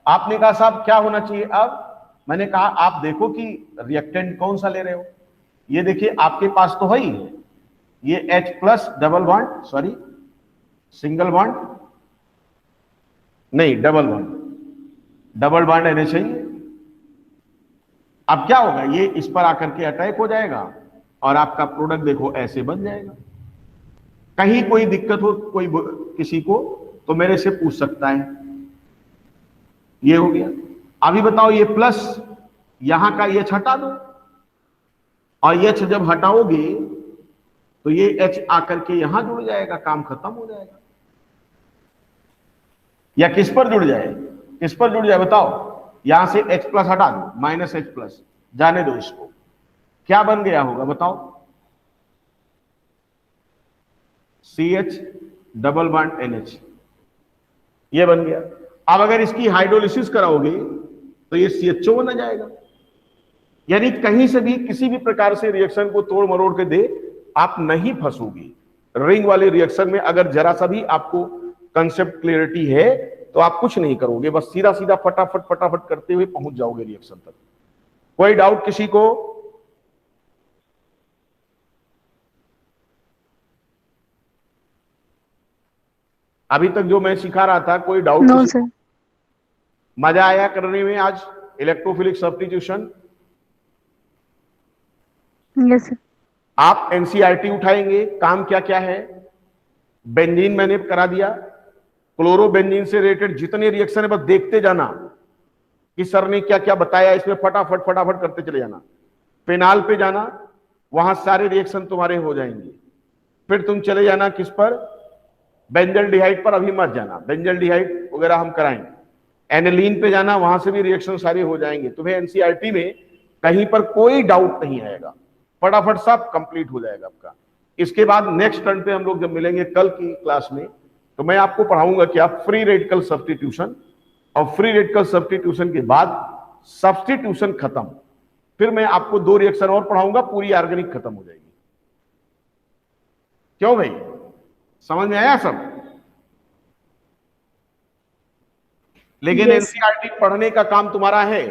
S1: आपने कहा साहब क्या होना चाहिए अब? मैंने कहा आप देखो कि रिएक्टेंट कौन सा ले रहे हो। ये देखिए आपके पास तो है ही, ये H plus double bond, sorry single bond नहीं, डबल बॉन्ड NH चाहिए। अब क्या होगा? ये इस पर आकर के अटैक हो जाएगा और आपका प्रोडक्ट देखो ऐसे बन जाएगा। कहीं कोई दिक्कत हो कोई किसी को तो मेरे से पूछ सकता है। ये हो गया। अभी बताओ ये प्लस यहां का H हटा दो, और H जब हटाओगे तो ये H आकर के यहां जुड़ जाएगा, काम खत्म हो जाएगा। या किस पर जुड़ जाए? किस पर जुड़ जाए बताओ? यहां से H प्लस हटा दो, माइनस H प्लस, जाने दो इसको, क्या बन गया होगा बताओ? CH डबल बॉन्ड NH, ये बन गया। अब अगर इसकी हाइड्रोलिसिस कराओगे तो ये CHO बन जाएगा। यानी कहीं से भी किसी भी प्रकार से रिएक्शन को तोड़ मरोड़ के दे, आप नहीं फंसोगे। रिंग वाले रिएक्शन में अगर जरा सा भी आपको कंसेप्ट क्लियरिटी है तो आप कुछ नहीं करोगे, बस सीधा सीधा फटाफट फटाफट करते हुए पहुंच जाओगे रिएक्शन तक। कोई डाउट किसी को? अभी तक जो मैं सिखा रहा था कोई डाउट?
S2: No sir.
S1: मजा आया करने में आज इलेक्ट्रोफिलिक सब्स्टिट्यूशन?
S2: Yes sir.
S1: आप एनसीईआरटी उठाएंगे, काम क्या क्या है? बेंजीन मैंने करा दिया, क्लोरोबेंजीन से रिलेटेड जितने रिएक्शन है बस देखते जाना कि सर ने क्या क्या बताया, इसमें फटाफट फटाफट करते चले जाना। पेनाल पे जाना, वहां सारे रिएक्शन तुम्हारे हो जाएंगे। फिर तुम चले जाना किस पर? बेंजल्डिहाइड पर अभी मत जाना, बेंजल्डिहाइड वगैरह हम कराएंगे। एनिलीन पे जाना, वहां से भी रिएक्शन सारे हो जाएंगे। तुम्हें एनसीईआरटी में कहीं पर कोई डाउट नहीं आएगा, फटाफट सब कंप्लीट हो जाएगा आपका। इसके बाद नेक्स्ट टर्न पे हम लोग जब मिलेंगे कल की क्लास में, तो मैं आपको पढ़ाऊंगा कि आप फ्री रेडिकल सब्स्टिट्यूशन, और फ्री रेडिकल सब्स्टिट्यूशन के बाद सब्स्टिट्यूशन खत्म, फिर मैं आपको 2 रिएक्शन और पढ़ाऊंगा, पूरी ऑर्गेनिक खत्म हो जाएगी। क्यों भाई, समझ में आया सब? लेकिन एनसीईआरटी पढ़ने का काम तुम्हारा है।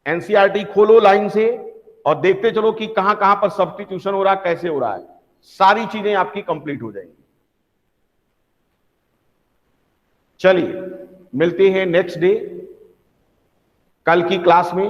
S1: एनसीईआरटी खोलो लाइन से और देखते चलो कि कहां कहां पर सब्स्टिट्यूशन हो रहा है, कैसे हो रहा है, सारी चीजें आपकी कंप्लीट हो जाएंगी। चलिए मिलते हैं नेक्स्ट डे कल की क्लास में।